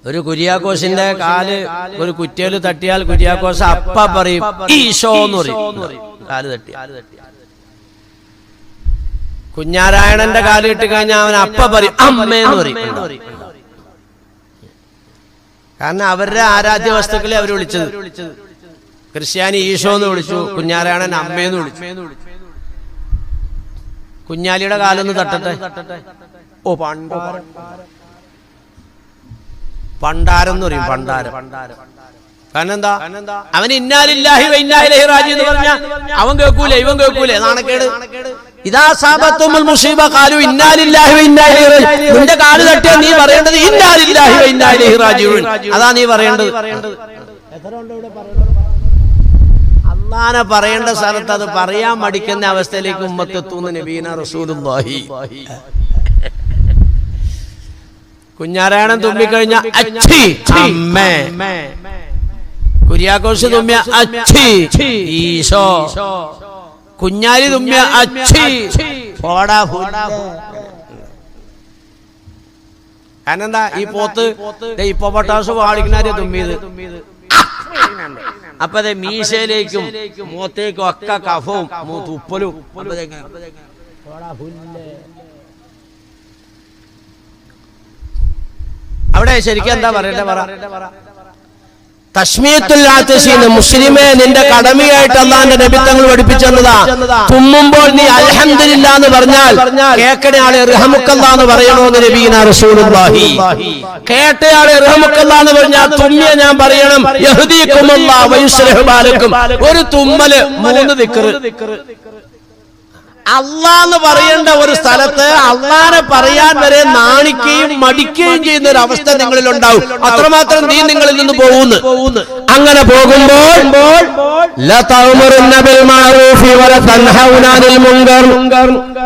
ഒരു കുര്യാക്കോസിന്റെ കാല് ഒരു കുറ്റിയേല് തട്ടിയാൽ കുര്യാക്കോസ് അപ്പ പറയും ഈശോ എന്ന് പറയും. കാല് തട്ടി. കുഞ്ഞാരായണന്റെ കാല് കിട്ടി കഴിഞ്ഞാൽ അവൻ അപ്പ പറയും അമ്മേന്ന് പറയും. കാരണം അവരുടെ ആരാധ്യ വസ്തുക്കളെ അവർ വിളിച്ചത്. ക്രിസ്ത്യാനി ഈശോ എന്ന് വിളിച്ചു, കുഞ്ഞാരായണൻ അമ്മേന്ന് വിളിച്ചു. കുഞ്ഞാലിയുടെ കാലൊന്ന് തട്ടട്ടെ. ഓ പണ്ടാരം എന്ന് പറയും. പണ്ടാരം. കാരണം എന്താ? അവൻ ഇന്നാലില്ലാഹി വ ഇന്നാ ഇലൈഹി റാജിഊൻ എന്ന് പറഞ്ഞാ അവൻ കേൾക്കൂലേ, ഇവൻ കേൾക്കൂലേ? നാണക്കേട്. ഇദാ സാബത്തുൽ മുസീബ ഖാലു ഇന്നാലില്ലാഹി വ ഇന്നാ ഇലൈഹി റാജിഊൻ. നിന്റെ കാല് തട്ടിയാൽ നീ പറയേണ്ടത് ഇന്നാലില്ലാഹി വ ഇന്നാ ഇലൈഹി റാജിഊൻ. അതാ നീ പറയേണ്ടത്. അല്ലാഹനെ പറയേണ്ട സ്ഥലത്ത് അത് പറയാൻ മടിക്കുന്ന അവസ്ഥയിലേക്ക് ഉമ്മത്തെത്തുന്ന നബീന റസൂലുള്ളാഹി. കുഞ്ഞാരായണൻ തുമ്മിക്കഴിഞ്ഞ അച്ഛി അമ്മേ, കുര്യാക്കോസ് തുമ്മിയ അച്ഛി ഈശോ, കുഞ്ഞാലി തുമ്മിയ അച്ഛി പോടാ. കാരണം എന്താ ഈ പോത്ത് ഇപ്പൊ പൊട്ടാസ് പാടിക്കുന്നവരെ തുമ്മിയത്. അപ്പൊ അതെ മീശയിലേക്കും മൂത്തേക്കും ഒക്കെ കഫവും തുപ്പലും. അവിടെ ശരിക്കും എന്താ പറയണ്ടേ? തസ്മിയത്തുൽ ആതിശീൻ, മുസ്ലിമേ നിന്റെ കടമയായിട്ട് അല്ലാഹുവിന്റെ നബി തങ്ങൾ പഠിപ്പിച്ചെന്നതാ. തുമ്മുമ്പോൾ നീ അൽഹംദുലില്ലാ എന്ന് പറഞ്ഞാൽ കേൾക്കണയാളെ ഇർഹമുക്കല്ലാഹ് എന്ന് പറയണോന്ന് നബിയിനാ റസൂലുള്ളാഹി. കേട്ടയാളെ ഇർഹമുക്കല്ലാഹ് എന്ന് പറഞ്ഞാൽ തുമ്മിയ ഞാൻ പറയണം യഹ്ദീകുമുല്ലാഹു വയുസ്ലിഹു ബാലക്കും. ഒരു തുമ്മല് 3 ദിക്ർ. അള്ളാന്ന് പറയേണ്ട ഒരു സ്ഥലത്ത് അള്ളാനെ പറയാൻ വരെ നാണിക്കുകയും മടിക്കുകയും ചെയ്യുന്ന ഒരു അവസ്ഥ നിങ്ങളിൽ ഉണ്ടാവും. അത്രമാത്രം നീ നിങ്ങളിൽ നിന്ന് പോകുന്നു. അങ്ങനെ പോകുമ്പോൾ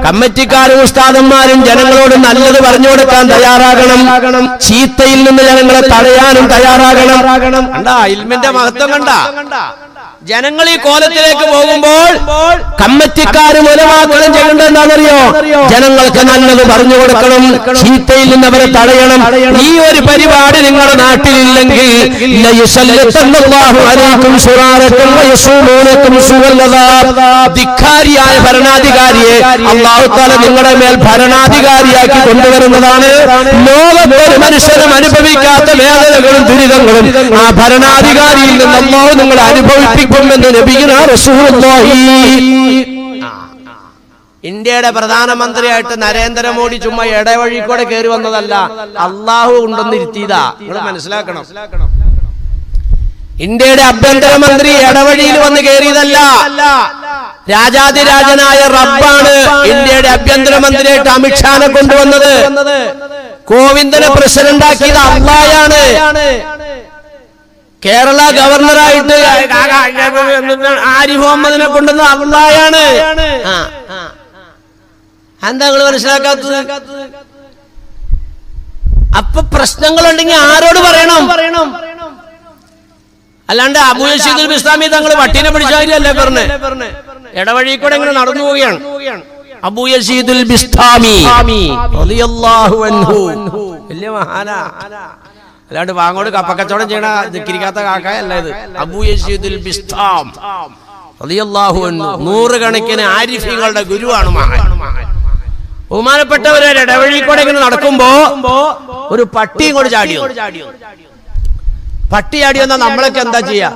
കമ്മിറ്റിക്കാരും ഉസ്താദന്മാരും ജനങ്ങളോട് നല്ലത് പറഞ്ഞു കൊടുക്കാൻ തയ്യാറാകണം. ചീത്തയിൽ നിന്ന് ജനങ്ങളെ തടയാനും തയ്യാറാകണം. കണ്ടാ ഇൽമിന്റെ മഹത്വം കണ്ടാ? ജനങ്ങൾ ഈ കോലത്തിലേക്ക് പോകുമ്പോൾ കമ്മിറ്റിക്കാരും ഉലമാക്കളും ചെയ്യേണ്ടത് എന്താണെന്നറിയോ? ജനങ്ങൾക്ക് നല്ലത് പറഞ്ഞു കൊടുക്കണം, ചീത്തയിൽ നിന്ന് അവരെ തടയണം. ഈ ഒരു പരിപാടി നിങ്ങളുടെ നാട്ടിലില്ലെങ്കിൽ ധിക്കാരിയായ ഭരണാധികാരിയെ അല്ലാഹു തആല നിങ്ങളുടെ മേൽ ഭരണാധികാരിയാക്കി കൊണ്ടുവരുന്നതാണ്. ലോകത്തൊരു മനുഷ്യനും അനുഭവിക്കാത്ത വേദനകളും ദുരിതങ്ങളും ആ ഭരണാധികാരിയിൽ നിന്ന് അല്ലാഹു നിങ്ങളെ അനുഭവിപ്പിക്കും. ഇന്ത്യയുടെ പ്രധാനമന്ത്രിയായിട്ട് നരേന്ദ്രമോദി ചുമ്മാ ഇടവഴി കൂടെ കയറി വന്നതല്ല, അള്ളാഹു ഉണ്ടെന്നിരുത്തിയതാ. നിങ്ങൾ മനസ്സിലാക്കണം. ഇന്ത്യയുടെ ആഭ്യന്തരമന്ത്രി ഇടവഴിയിൽ വന്ന് കയറിയതല്ല, രാജാതിരാജനായ റബ്ബാണ് ഇന്ത്യയുടെ ആഭ്യന്തരമന്ത്രിയായിട്ട് അമിത്ഷാനെ കൊണ്ടുവന്നത്. കോവിന്ദനെ പ്രസിഡന്റാക്കിയത് അള്ളാഹയാണ്. കേരള ഗവർണറായിട്ട് ആരിഫ് മുഹമ്മദിനെ കൊണ്ടുവന്ന അള്ളാഹയാണ്. എന്താ നിങ്ങൾ മനസ്സിലാക്കാത്തത്? അപ്പൊ പ്രശ്നങ്ങളുണ്ടെങ്കിൽ ആരോട് പറയണം? അല്ലാണ്ട് അബൂ യസീദുൽ ബിസ്താമി തങ്ങൾ പട്ടീനെ പിടിച്ചാലല്ലേ പറഞ്ഞേ? ഇടവഴി കൂടെ ഇങ്ങനെ നടന്നു പോവുകയാണ്. അബൂ യസീദുൽ ബിസ്താമി റളിയല്ലാഹു അൻഹു വലിയ മഹാനാ. അല്ലാണ്ട് വാങ്ങോട് കപ്പക്കച്ചവടം ചെയ്യണ ദിക്കരിക്കാത്ത കാക്കയല്ല ഇത്. അബൂ യസീദുൽ ബിസ്താം റളിയല്ലാഹു അൻഹു നൂറുകണക്കിന് ആരിഫീങ്ങളുടെ ഗുരുവാണ്. ബഹുമാനപ്പെട്ടവരെ ഇടവഴി കൂടെ ഇങ്ങനെ നടക്കുമ്പോ ഒരു പട്ടിയും കൂടെ ചാടിയോ. പട്ടി ചാടിയെന്നാ നമ്മളൊക്കെ എന്താ ചെയ്യാ?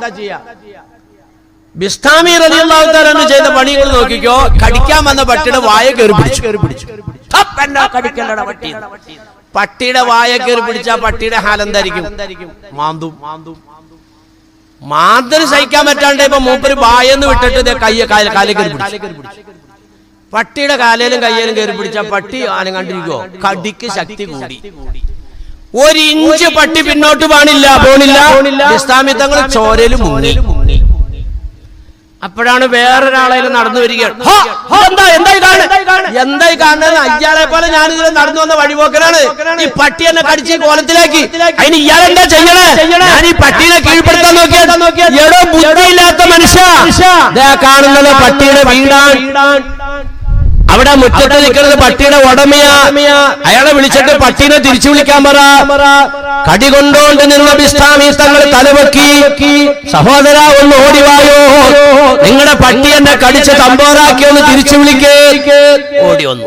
ബിസ്താമി റളിയല്ലാഹു തആല ചെയ്ത പണികൾ നോക്കിക്കോ. കടിക്കാൻ വന്ന പട്ടിയുടെ വായ കയറി പിടിച്ചു. പട്ടിയുടെ വായ കയറി പിടിച്ച പട്ടിയുടെ ഹാലെന്തായിരിക്കും? മാന്തന് സഹിക്കാൻ പറ്റാണ്ട് ഇപ്പൊ മൂപ്പര് വായെന്ന് വിട്ടിട്ട് കാലേ കയറി പിടിച്ചു. പട്ടിയുടെ കാലേലും കയ്യേലും കയറി പിടിച്ച പട്ടി ആനം കണ്ടിരിക്കോ? കടിക്ക് ശക്തി കൂടി. 1 ഇഞ്ച് പട്ടി പിന്നോട്ട് പോണില്ല. ഇസ്ലാമി തങ്ങൾ ചോരയില് മുങ്ങി. അപ്പോഴാണ് വേറൊരാളായാലും നടന്നു വരികയാണ്. എന്തായി കാണുന്നത്? അയ്യാളെ പോലെ ഞാനിതിൽ നടന്നു വന്ന വഴിപോക്കനാണ്. ഈ പട്ടി എന്നെ കടിച്ച് കോലത്തിലാക്കി. അതിന് ഇയാളെന്താ ചെയ്യണേ? ഞാൻ ഈ പട്ടീനെ കീഴ്പ്പെടുത്താൻ നോക്കിയാൽ എടോ ബുദ്ധിയില്ലാത്ത മനുഷ്യ. കാണുന്നത് പട്ടിയുടെ വീടാണ്. അവിടെ മുറ്റത്ത് നിൽക്കുന്നത് പട്ടിയുടെ ഉടമയാ. അയാളെ വിളിച്ചിട്ട് പട്ടീനെ തിരിച്ചു വിളിക്കാൻ പറ. കടി കൊണ്ടോണ്ട് നിന്ന ബിസ്താമി തങ്ങൾ തലവെക്കി. സഹോദര ഒന്ന് ഓടിവായോ, നിങ്ങളുടെ പട്ടി എന്നെ കടിച്ച് തമ്പോറാക്കി ഒന്ന് തിരിച്ചു വിളിക്കേ. ഓടി വന്നു.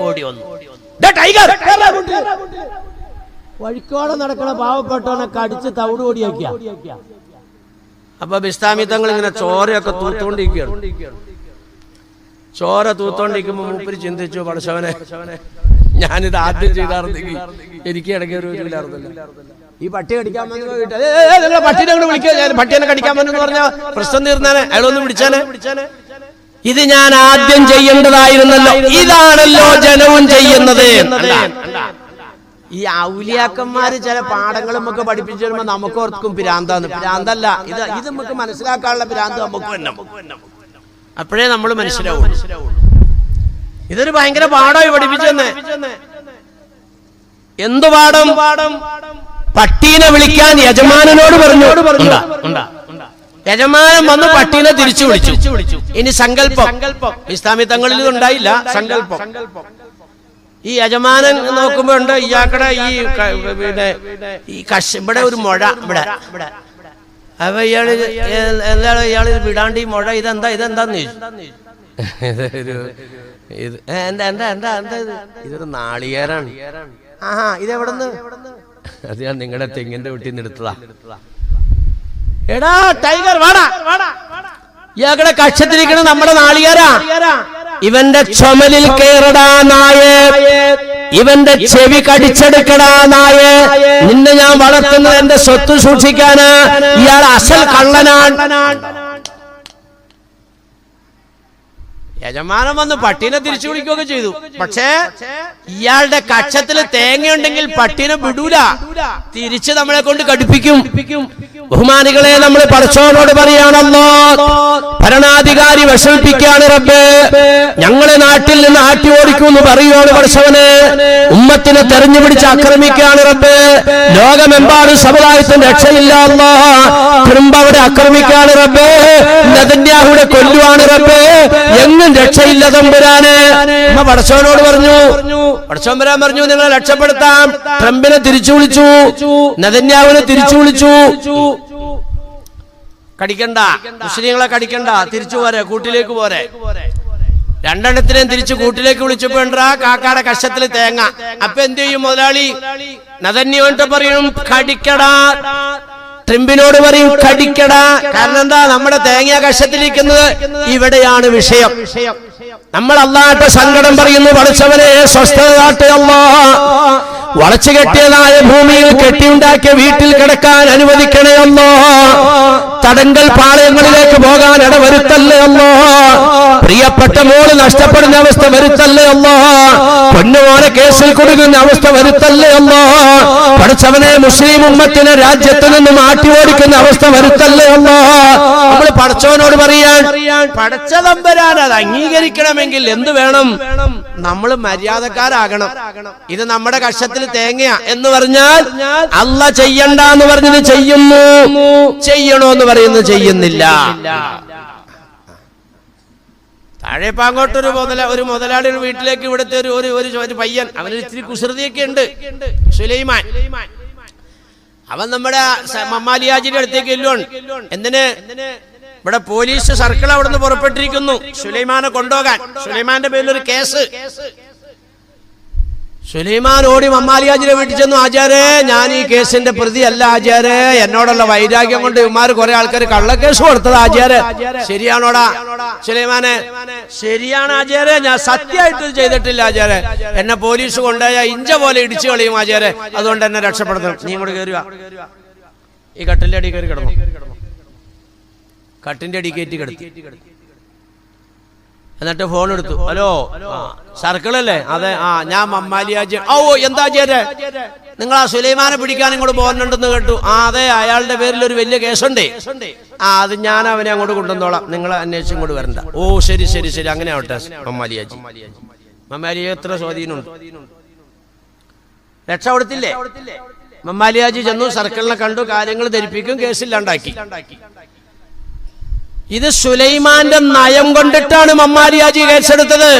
വഴിക്കോടെ നടക്കണ പാവപ്പെട്ടവനെ കടിച്ച് തവിട് ഓടിയാക്കിയ. അപ്പൊ ബിസ്താമി തങ്ങൾ ഇങ്ങനെ ചോരയൊക്കെ തൂത്തോണ്ടിരിക്കുകയാണ്. ചോര തൂത്തോണ്ടിരിക്കുമ്പോ മൂപ്പര് ചിന്തിച്ചു, പടച്ചവനെ ഞാനിത് ആദ്യം ചെയ്താർന്നെങ്കിൽ എനിക്ക് ഇടയ്ക്ക് ഒരു ഇല്ലായിരുന്നില്ല. ഈ പട്ടി കടിക്കാൻ വന്നു പട്ടിനെ വിളിക്കുക. പട്ടിയെ കടിക്കാൻ വന്നു പറഞ്ഞ പ്രശ്നം തീർന്നാനെ, അയാളൊന്ന് വിളിച്ചാനെ. ഇത് ഞാൻ ആദ്യം ചെയ്യേണ്ടതായിരുന്നല്ലോ. ഇതാണല്ലോ ജനവും ചെയ്യുന്നത്. ഈ ഔലിയാക്കന്മാര് ചില പാഠങ്ങൾ നമുക്ക് പഠിപ്പിച്ചു തരുമ്പോ നമുക്കോർക്കും പിരാന്താന്ന്. പിരാന്തല്ല ഇത് നമുക്ക് മനസ്സിലാക്കാനുള്ള പിരാന്ത് നമുക്ക് തന്നെ. അപ്പോഴേ നമ്മൾ മനസ്സിലാവും ഇതൊരു ഭയങ്കര പാഠമായി പഠിപ്പിച്ചെന്ന്. എന്ത് പാഠം? പട്ടീനെ വിളിക്കാൻ യജമാനനോട് പറഞ്ഞു. യജമാനൻ വന്ന് പട്ടീനെ തിരിച്ചു വിളിച്ചു. ഇനി സങ്കല്പം ഇസ്ലാമി തങ്ങളിൽ ഉണ്ടായില്ല. സങ്കല്പം ഈ യജമാനൻ നോക്കുമ്പോ ഉണ്ട് ഇയാക്കടെ പിന്നെ ഈ ഇവിടെ ഒരു മുഴ ഇവിടെ. അപ്പൊ ഇയാള് എന്താണ് ഇയാള് വിടാണ്ട് ഈ മുഴ ഇതെന്താന്ന് ചോദിച്ചു. ഇതൊരു നാളികേരാണ്. ആഹാ, ഇതെവിടെന്ന്? അത് ഞാൻ നിങ്ങളുടെ തെങ്ങിന്റെ വീട്ടിൽ നിന്ന് എടുത്തതാ. എടാ ടൈഗർ വാടാ, ഇയാളുടെ കക്ഷത്തിരിക്കണ നമ്മുടെ നാളികേരാ. ഇവന്റെ ചുമലിൽ കയറടാ നായേ, ഇവന്റെ ചെവി കടിച്ചെടുക്കടാ നായേ. നിന്നെ ഞാൻ വളർത്തുന്നത് എന്റെ സ്വത്ത് സൂക്ഷിക്കാന്. ഇയാൾ അസൽ കള്ളനാണ്. യജമാനൻ വന്ന് പട്ടീനെ തിരിച്ചു വിളിക്കുകയൊക്കെ ചെയ്തു. പക്ഷേ ഇയാളുടെ കക്ഷത്തില് തേങ്ങയുണ്ടെങ്കിൽ പട്ടീനെ വിടൂല, തിരിച്ച് നമ്മളെ കൊണ്ട് കടിപ്പിക്കും. ബഹുമാനികളെ, നമ്മൾ പടച്ചോനോട് പറയാണല്ലോ, ഭരണാധികാരി വിഷമിപ്പിക്കാണ് റബ്ബേ, ഞങ്ങളെ നാട്ടിൽ നിന്ന് ആട്ടി ഓടിക്കുമെന്ന് പറയുവാണ് പടച്ചവന്. ഉമ്മത്തിനെ തെരഞ്ഞു പിടിച്ച് ആക്രമിക്കാണ് റബ്ബേ. ലോകമെമ്പാടും സമുദായത്തിന് രക്ഷയില്ല അല്ലാ. കുടുംബം അവിടെ ആക്രമിക്കാണ് റബ്ബേ. നെതന്യാഹുവിനെ കൊല്ലുവാണ് റബ്ബേ. എങ്ങും രക്ഷയില്ല തമ്പുരാന്. പടച്ചവനോട് പറഞ്ഞു, പടച്ചവൻ വരാൻ പറഞ്ഞു, നിങ്ങളെ രക്ഷപ്പെടുത്താം. ട്രംപിനെ തിരിച്ചു വിളിച്ചു, നെതന്യാഹുവിനെ തിരിച്ചു വിളിച്ചു. കടിക്കണ്ട, മുസ്ലിങ്ങളെ കടിക്കണ്ട, തിരിച്ചു പോരെ, കൂട്ടിലേക്ക് പോരെ. രണ്ടെണ്ണത്തിനെയും തിരിച്ചു കൂട്ടിലേക്ക് വിളിച്ചപ്പോ കാക്കാടെ കഷത്തില് തേങ്ങ. അപ്പൊ എന്ത് ചെയ്യും മുതലാളി? നെതന്യാഹുവിനെ പറയും കടിക്കടാ, ട്രംപിനോട് പറയും കടിക്കടാ. കാരണം എന്താ? നമ്മുടെ തേങ്ങ കഷത്തിലിരിക്കുന്നത് ഇവിടെയാണ് വിഷയം. നമ്മൾ അല്ലാത്ത സങ്കടം പറയുന്നു, പഠിച്ചവനെ സ്വസ്ഥത അല്ലാഹ്. വളച്ചു കെട്ടിയതായ ഭൂമിയിൽ കെട്ടിയുണ്ടാക്കിയ വീട്ടിൽ കിടക്കാൻ അനുവദിക്കണേ അല്ലാഹ്. തടങ്കൽ പാളയങ്ങളിലേക്ക് പോകാൻ ഇടവരുത്തല്ലേ അല്ലാഹ്. പ്രിയപ്പെട്ട മോള് നഷ്ടപ്പെടുന്ന അവസ്ഥ വരുത്തല്ലേ അല്ലാഹ്. പൊന്നുമോനെ കേസിൽ കൊടുക്കുന്ന അവസ്ഥ വരുത്തല്ലേ അല്ലാഹ്. പഠിച്ചവനെ മുസ്ലിം ഉമ്മത്തിനെ രാജ്യത്ത് നിന്നും ആട്ടി ഓടിക്കുന്ന അവസ്ഥ വരുത്തല്ലേ അല്ലാഹ്. നമ്മൾ പടച്ചവനോട് പറയാൻ, പടച്ച തമ്പുരാൻ അത് അംഗീകരിക്കണമെങ്കിൽ എന്ത് വേണം? നമ്മൾ മര്യാദക്കാരാകണം. ഇത് നമ്മുടെ കക്ഷത്തിൽ തേങ്ങ എന്ന് പറഞ്ഞാൽ അല്ല ചെയ്യണ്ട എന്ന് പറഞ്ഞത് ചെയ്യുന്നു, ചെയ്യണോ എന്ന് പറയുന്നത് ചെയ്യുന്നില്ല. താഴെ പാങ്ങോട്ടൊരു മുതലാളിയുടെ വീട്ടിലേക്ക് ഇവിടുത്തെ ഒരു പയ്യൻ, അവന് ഇത്തിരി കുസൃതിയൊക്കെ ഉണ്ട്, സുലൈമാൻ. അവൻ നമ്മുടെ മമ്മാലിയാജിന്റെ അടുത്തേക്ക് എല്ലുവാണ്. എന്തിന്? ഇവിടെ പോലീസ് സർക്കിൾ അവിടുന്ന് പുറപ്പെട്ടിരിക്കുന്നു സുലൈമാനെ കൊണ്ടുപോകാൻ. സുലൈമാന്റെ പേരിലൊരു കേസ്. സുലൈമാൻ ഓടി മമ്മാലിയാജിനെ വീട്ടിൽ ചെന്നു. ആചാരേ, ഞാൻ ഈ കേസിന്റെ പ്രതി അല്ല ആചാരേ, എന്നോടുള്ള വൈരാഗ്യം കൊണ്ട് ഇവന്മാർ കുറെ ആൾക്കാർ കള്ളക്കേസ് കൊടുത്തത് ആചാരേ. ശരിയാണോടാ സുലൈമാനെ? ശരിയാണ് ആചാരേ, ഞാൻ സത്യമായിട്ട് ചെയ്തിട്ടില്ല ആചാരേ. എന്നെ പോലീസ് കൊണ്ടുപോയ ഇഞ്ച പോലെ ഇടിച്ചു കളയും ആചാരേ, അതുകൊണ്ട് എന്നെ രക്ഷപ്പെടുത്തണം. നീ ഇങ്ങോട്ട് കയറുക, ഈ കട്ടിന്റെ അടി കയറി കിടന്നു. കട്ടിന്റെ അടി കയറ്റി കിടത്തി. എന്നിട്ട് ഫോൺ എടുത്തു. ഹലോ, സർക്കിളല്ലേ? അതെ. ഞാൻ മമ്മാലിയാജി. ഓ, എന്താ ചേരെ, നിങ്ങൾ ആ സുലൈമാനെ പിടിക്കാൻ ഇങ്ങോട്ട് പോകുന്നുണ്ടെന്ന് കേട്ടു. അതെ, അയാളുടെ പേരിൽ ഒരു വലിയ കേസുണ്ട്. അത് ഞാൻ അവനെ അങ്ങോട്ട് കൊണ്ടുവന്നോളാം, നിങ്ങൾ അന്വേഷിച്ചും ഇങ്ങോട്ട് വരണ്ട. ഓ ശരി ശരി ശരി, അങ്ങനെ ആവട്ടെ. മമ്മാലിയാജി എത്ര സ്വാധീനമുണ്ട്. രക്ഷ കൊടുത്തില്ലേ? മമ്മാലിയാജി ചെന്നു, സർക്കിളിനെ കണ്ടു, കാര്യങ്ങൾ ധരിപ്പിക്കും, കേസില്ലാണ്ടാക്കി. ഇത് സുലൈമാന്റെ നയം കൊണ്ടിട്ടാണ് മമ്മാലിയാജി കേസെടുത്തത്.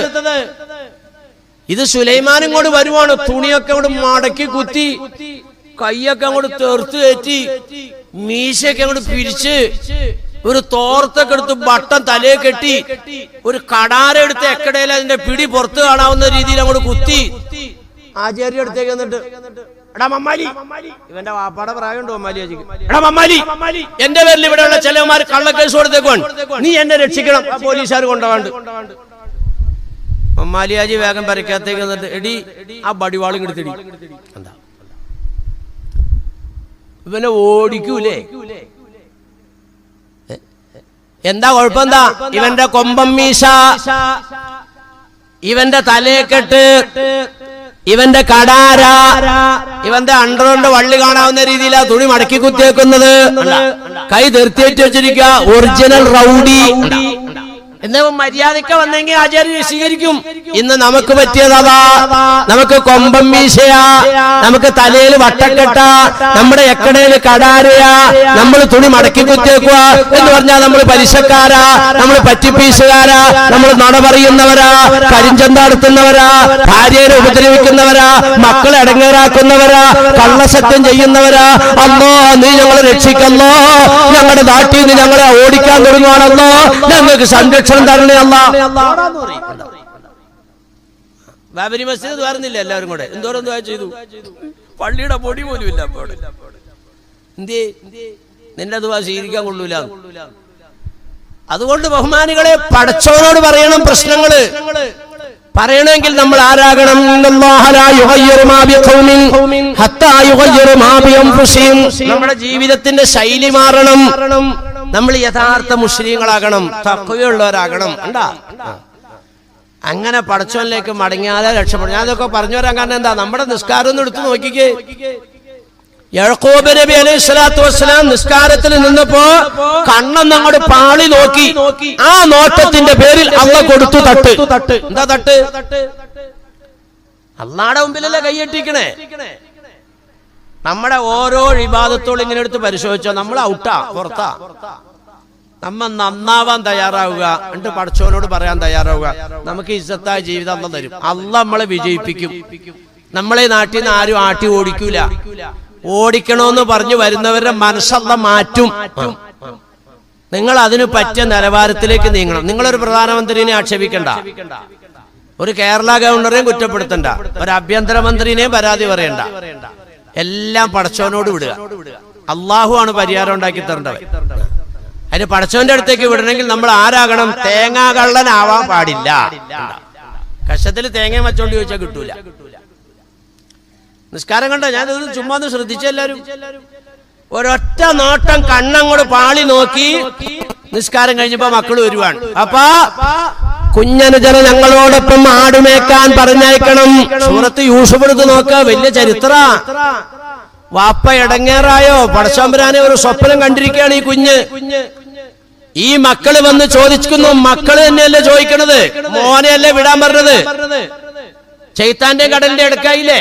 ഇത് സുലൈമാൻ ഇങ്ങോട്ട് വരുവാണ്, തുണിയൊക്കെ അങ്ങോട്ട് മടക്കി കുത്തി, കൈയൊക്കെ അങ്ങോട്ട് തെർത്ത് കയറ്റി, മീശയൊക്കെ അങ്ങോട്ട് പിരിച്ച്, ഒരു തോർത്തൊക്കെ എടുത്ത് ബട്ടൺ തലയെ കെട്ടി, ഒരു കടാരെടുത്ത് എക്കടയിൽ അതിന്റെ പിടി പുറത്ത് കാണാവുന്ന രീതിയിൽ അങ്ങോട്ട് കുത്തി ആചാര്യ അടുത്തേക്ക് വന്നിട്ട്, എടാ മമ്മാലി, ഇവന്റെ വാപ്പാടെ പ്രായമുണ്ടോ മമ്മാലിയാജിക്ക്? എടാ മമ്മാലി, എന്റെ പേരിൽ ഇവിടെയുള്ള ചിലവന്മാർ കള്ളക്കേസ് കൊടുത്തേക്കോൺ, നീ എന്നെ രക്ഷിക്കണം, പോലീസുകാർ കൊണ്ടുപോകാണ്ട്. മമ്മാലിയാജി വേഗം പരക്കകത്തേക്ക് വന്നിട്ട്, എടി ആ ബടിവാളും എടുത്തിടി. എന്താ ഇവനെ ഓടിക്കൂലേ? എന്താ കുഴപ്പം? എന്താ? ഇവന്റെ കൊമ്പം മീശ, ഇവന്റെ തലയെക്കെട്ട്, ഇവന്റെ കടാര, ഇവന്റെ അണ്ടറുകൊണ്ട് വള്ളി കാണാവുന്ന രീതിയിലാ തുണി മടക്കി കുത്തിയേക്കുന്നത്. കൈ നിർത്തിയേറ്റ് വെച്ചിരിക്കുക. Original rowdy. എന്നാ മര്യാദയ്ക്ക് വന്നെങ്കിൽ ആചാര്യ സ്വീകരിക്കും. ഇന്ന് നമുക്ക് പറ്റിയതാ, നമുക്ക് കൊമ്പം വീശയാ, നമുക്ക് തലയിൽ വട്ടക്കെട്ട, നമ്മുടെ എക്കടയിൽ കടാരയാ, നമ്മൾ തുണി മടക്കി കുത്തിയേക്കുക എന്ന് പറഞ്ഞാൽ നമ്മൾ പലിശക്കാരാ, നമ്മൾ പറ്റിപ്പീസുകാരാ, നമ്മൾ നുണ പറയുന്നവരാ, കരിഞ്ചന്ത നടത്തുന്നവരാ, ഭാര്യയെ ഉപദ്രവിക്കുന്നവരാ, മക്കളെ അടങ്ങേറാക്കുന്നവരാ, കള്ളസത്യം ചെയ്യുന്നവരാ. അല്ലോ നീ ഞങ്ങളെ രക്ഷിക്കല്ലോ, ഞങ്ങളുടെ നാട്ടിൽ നിന്ന് ഞങ്ങളെ ഓടിക്കാൻ തുടങ്ങുവാണല്ലോ, ഞങ്ങൾക്ക് സംരക്ഷണം തരണേ അല്ലാ. ബാബരി മസ്ജിദ് വരുന്നില്ല, എല്ലാവരും കൂടെ എന്തോരം ചെയ്തു, പള്ളിയുടെ പൊടി പോലും ഇല്ല. അപ്പോൾ എന്തേ നിന്റെ ദുആ സ്വീകരിക്കാൻ കൊള്ളൂല. അതുകൊണ്ട് ബഹുമാനികളെ, പടച്ചവനോട് പറയണം പ്രശ്നങ്ങള്. പറയണമെങ്കിൽ നമ്മൾ ആരാകണം? നമ്മുടെ ജീവിതത്തിന്റെ ശൈലി മാറണം. നമ്മൾ യഥാർത്ഥ മുസ്ലിങ്ങളാകണം, തഖ്വയുള്ളവരാകണം. കണ്ടാ, അങ്ങനെ പടച്ചവനിലേക്ക് മടങ്ങിയാലേ രക്ഷപ്പെടും. ഞാനതൊക്കെ പറഞ്ഞു വരാൻ കാരണം എന്താ, നമ്മുടെ നിസ്കാരം ഒന്ന് എടുത്തു നോക്കിക്കേ. യാക്കൂബ് നബി അലൈഹി സ്വലാത്തു വസ്സലാം നിസ്കാരത്തിൽ നിന്നപ്പോ കണ്ണൊന്ന് അങ്ങോട്ട് പാളി നോക്കി. ആ നോട്ടത്തിന്റെ പേരിൽ അള്ളാഹ് കൊടുത്തു തട്ട്. എന്താ തട്ട്? അള്ളാഹുടെ മുമ്പിലല്ലേ കൈയ്യട്ടിക്കണേ. നമ്മുടെ ഓരോ ഇബാദത്തോളം ഇങ്ങനെ എടുത്ത് പരിശോധിച്ചോ, നമ്മൾ ഔട്ടാ, പുറത്താ. നമ്മ നന്നാവാൻ തയ്യാറാവുക, എന്നിട്ട് പടച്ചവനോട് പറയാൻ തയ്യാറാവുക. നമുക്ക് ഇസ്സത്തായ ജീവിതം അള്ളാഹ് തരും. അള്ളാഹ് നമ്മളെ വിജയിപ്പിക്കും. നമ്മളെ നാട്ടിൽ നിന്ന് ആരും ആട്ടി ഓടിക്കൂല. ഓടിക്കണമെന്ന് പറഞ്ഞു വരുന്നവരുടെ മനസ്സല്ല മാറ്റും. നിങ്ങൾ അതിന് പറ്റിയ നിലവാരത്തിലേക്ക് നീങ്ങണം. നിങ്ങളൊരു പ്രധാനമന്ത്രിനെ ആക്ഷേപിക്കണ്ട, ഒരു കേരള ഗവർണറെയും കുറ്റപ്പെടുത്തണ്ട, ഒരു ആഭ്യന്തരമന്ത്രിനെയും പരാതി പറയണ്ട. എല്ലാം പടച്ചവനോട് വിടുക. അള്ളാഹു ആണ് പരിഹാരം ഉണ്ടാക്കി തരേണ്ടവൻ. അതിന് പടച്ചവന്റെ അടുത്തേക്ക് വിടണമെങ്കിൽ നമ്മൾ ആരാകണം? തേങ്ങാ കള്ളനാവാൻ പാടില്ല. കഷത്തിൽ തേങ്ങ വച്ചോണ്ട് ചോദിച്ചാൽ കിട്ടൂല. നിസ്കാരം കണ്ടോ? ഞാനത് ചുമ്മാ ഒന്ന് ശ്രദ്ധിച്ചെല്ലാരും. ഒരൊറ്റ നോട്ടം കണ്ണങ്ങോട് പാളി നോക്കി നിസ്കാരം കഴിഞ്ഞപ്പോ മക്കൾ വരുവാണ്. അപ്പാ കുഞ്ഞനുജന ഞങ്ങളോടൊപ്പം ആടുമേക്കാൻ പറഞ്ഞയക്കണം. സൂറത്ത് യൂസുഫ് എടുത്ത് നോക്ക, വലിയ ചരിത്ര. വാപ്പ ഇടങ്ങേറായോ? പടച്ചമ്പുരാനെ ഒരു സ്വപ്നം കണ്ടിരിക്കുകയാണ് ഈ കുഞ്ഞ്. ഈ മക്കള് വന്ന് ചോദിക്കുന്നു. മക്കള് തന്നെയല്ലേ ചോദിക്കണത്, മോനെയല്ലേ വിടാൻ പറഞ്ഞത്. ചൈത്താന്റെ കടലിന്റെ അടുക്കായില്ലേ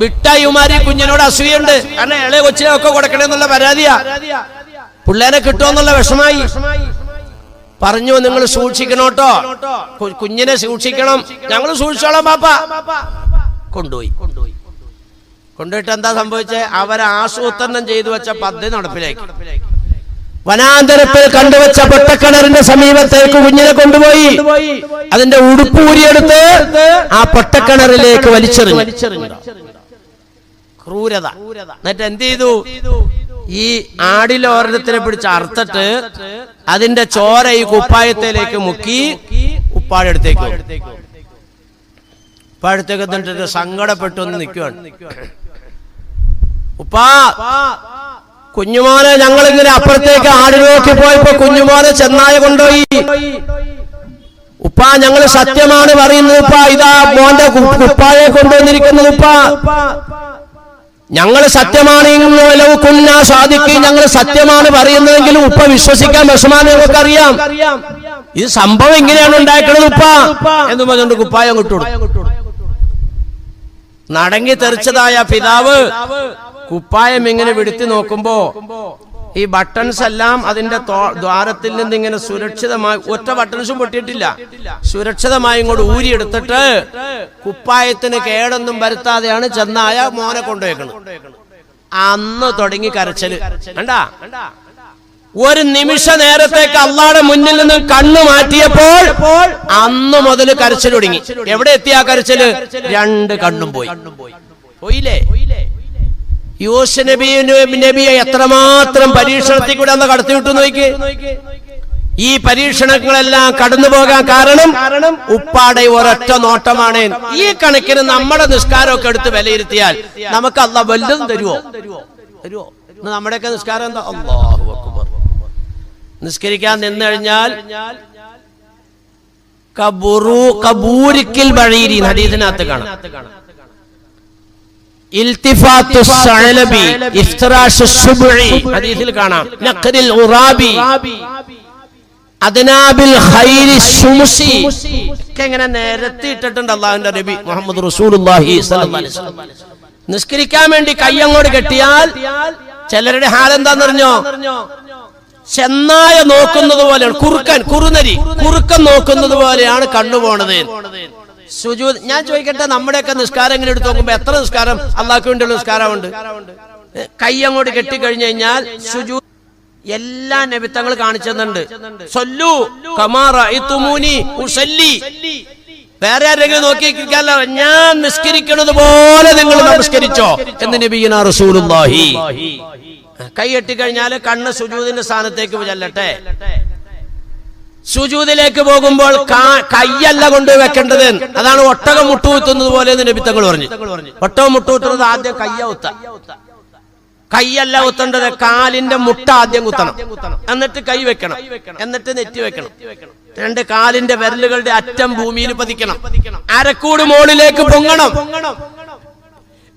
വിട്ടായിമാരി കുഞ്ഞിനോട് അസൂയുണ്ട്. കാരണം ഇളയ കൊച്ചിനെ ഒക്കെ കൊടുക്കണമെന്നുള്ള പരാതിയാ. പിള്ളേരെ കിട്ടുമെന്നുള്ള വിഷമായി. പറഞ്ഞു, നിങ്ങൾ സൂക്ഷിക്കണോട്ടോ, കുഞ്ഞിനെ സൂക്ഷിക്കണം. ഞങ്ങൾ സൂക്ഷിച്ചോളാം പാപ്പ. കൊണ്ടുപോയിട്ട് എന്താ സംഭവിച്ചേ? അവരെ ആസൂത്രണം ചെയ്തു വെച്ച പദ്ധതി നടപ്പിലാക്കി. വനാന്തരത്തിൽ കണ്ടുവച്ച പൊട്ടക്കിണറിന്റെ സമീപത്തേക്ക് കുഞ്ഞിനെ കൊണ്ടുപോയി അതിന്റെ ഉടുപ്പൂരിയെടുത്ത് ആ പൊട്ടക്കിണറിലേക്ക് വലിച്ചെറിഞ്ഞു. ക്രൂരത. എന്നിട്ട് എന്ത് ചെയ്തു? ഈ ആടിലോരണത്തിനെ പിടിച്ച് അറുത്തിട്ട് അതിന്റെ ചോര ഈ കുപ്പായത്തിലേക്ക് മുക്കി ഉപ്പാഴത്തേക്ക് എന്നിട്ട് സങ്കടപ്പെട്ടു ഒന്ന് നിൽക്കുവാണ്. ഉപ്പാ, കുഞ്ഞുമോനെ ഞങ്ങളിങ്ങനെ അപ്പുറത്തേക്ക് ആടി നോക്കി പോയപ്പോ കുഞ്ഞുമോനെ ചെന്നായ കൊണ്ടുപോയി. ഉപ്പാ, ഞങ്ങൾ സത്യമാണ് പറയുന്നത് ഉപ്പാ. ഇതാ മോന്റെ കുപ്പായെ കൊണ്ടുവന്നിരിക്കുന്നത് ഉപ്പാ. ഞങ്ങൾ സത്യമാണ്, സാധിക്കും, ഞങ്ങൾ സത്യമാണ് പറയുന്നതെങ്കിലും ഉപ്പ വിശ്വസിക്കാൻ വിഷമാണ്. ഞങ്ങൾക്ക് അറിയാം ഇത് സംഭവം ഇങ്ങനെയാണ് ഉണ്ടാക്കുന്നത് ഉപ്പാ എന്ന് പറഞ്ഞുകൊണ്ട് കുപ്പായം കിട്ടും. നടങ്ങി തെറിച്ചതായ പിതാവ് കുപ്പായം ഇങ്ങനെ വിടുത്തി നോക്കുമ്പോ ഈ ബട്ടൺസ് എല്ലാം അതിന്റെ ദ്വാരത്തിൽ നിന്ന് ഇങ്ങനെ സുരക്ഷിതമായി, ഒറ്റ ബട്ടൺസും പൊട്ടിയിട്ടില്ല, സുരക്ഷിതമായി ഇങ്ങോട്ട് ഊരിയെടുത്തിട്ട് കുപ്പായത്തിന് കേടൊന്നും വരുത്താതെയാണ് ചെന്നായ മോനെ കൊണ്ടുപോയേക്കുന്നത്. അന്ന് തുടങ്ങി കരച്ചില്. കണ്ടാ, ഒരു നിമിഷ നേരത്തേക്ക് അള്ളാഹുടെ മുന്നിൽ നിന്ന് കണ്ണു മാറ്റിയപ്പോൾ അന്ന് മുതൽ കരച്ചിൽ തുടങ്ങി. എവിടെ എത്തിയ ആ കരച്ചില്? രണ്ട് കണ്ണും പോയില്ലേ? യൂസുഫ് നബിയെ എത്രമാത്രം പരീക്ഷണത്തിൽ കൂടെ അന്ന് കടത്തിവിട്ടു നോക്കി. ഈ പരീക്ഷണങ്ങളെല്ലാം കടന്നു പോകാൻ കാരണം ഉപ്പാടെ ഒരൊറ്റ നോട്ടമാണ്. ഈ കണക്കിന് നമ്മുടെ നിസ്കാരമൊക്കെ എടുത്ത് വിലയിരുത്തിയാൽ നമുക്ക് അള്ളാഹ് വല്ലതും തരുവോ? നമ്മുടെയൊക്കെ നിസ്കാരം എന്താ? അല്ലാഹു അക്ബർ. നിസ്കരിക്കാൻ നിന്ന് കഴിഞ്ഞാൽ കബൂരിക്കിൽ ബഴീരി ഹദീസിനകത്ത് കാണാം. ഇൽത്തിഫാത്തു സഅലബി ഇഫ്തിറാഷു സുബ്ഇ ഹദീസിൽ കാണാം. നഖ്രിൽ ഉറാബി അദ്നാബിൽ ഖൈരി ശുംസി ഇങ്ങനെ നിരത്തിയിട്ടിട്ടുണ്ട് അല്ലാഹുവിന്റെ നബി മുഹമ്മദ് റസൂലുള്ളാഹി സ്വല്ലല്ലാഹു അലൈഹി വസല്ലം. നിസ്കരിക്കാൻ വേണ്ടി കൈ അങ്ങോട്ട് കെട്ടിയാൽ ചിലരുടെ ഹാലെന്താന്നറിഞ്ഞോ? ചെന്നായ നോക്കുന്നത് പോലെയാണ്, കുറുക്കൻ നോക്കുന്നത് പോലെയാണ് കണ്ണു പോണത്. സുജൂദ്. ഞാൻ ചോദിക്കട്ടെ, നമ്മുടെയൊക്കെ നിസ്കാരം എങ്ങനെ എടുത്ത് നോക്കുമ്പോ എത്ര നിസ്കാരം അള്ളാഹ്ക്ക് വേണ്ടിയുള്ള നിസ്കാരമുണ്ട്? കൈ അങ്ങോട്ട് കെട്ടിക്കഴിഞ്ഞു കഴിഞ്ഞാൽ സുജൂദ് എല്ലാ നബിത്തങ്ങൾ കാണിച്ചെന്നുണ്ട്. സല്ലു കമാ റഅയ്തുമൂനി ഉസല്ലി. വേറെ ആരെങ്കിലും നോക്കിയിരിക്കാല്ലോ, ഞാൻ നിസ്കരിക്കുന്നത് പോലെ നിങ്ങൾ നമസ്കരിച്ചോ എന്ന് നബിയുനാ റസൂലുള്ളാഹി. കൈ കെട്ടിക്കഴിഞ്ഞാൽ കണ്ണ് സുജൂദിന്റെ സ്ഥാനത്തേക്ക് ചെല്ലട്ടെ. സുജൂദിലേക്ക് പോകുമ്പോൾ കൈയല്ല കൊണ്ട് വെക്കേണ്ടത്. അതാണ് ഒട്ടകം മുട്ടുകുത്തുന്നത് പോലെ എന്ന് നബിത്തങ്ങൾ പറഞ്ഞു. ഒട്ടകം മുട്ടുകുത്തുന്നത് ആദ്യം കൈയല്ല കുത്തേണ്ടത്, കാലിന്റെ മുട്ട ആദ്യം കുത്തണം, എന്നിട്ട് കൈ വെക്കണം, എന്നിട്ട് നെറ്റി വെക്കണം. രണ്ട് കാലിന്റെ വിരലുകളുടെ അറ്റം ഭൂമിയിൽ പതിക്കണം, അരക്കൂട് മുകളിലേക്ക് പൊങ്ങണം,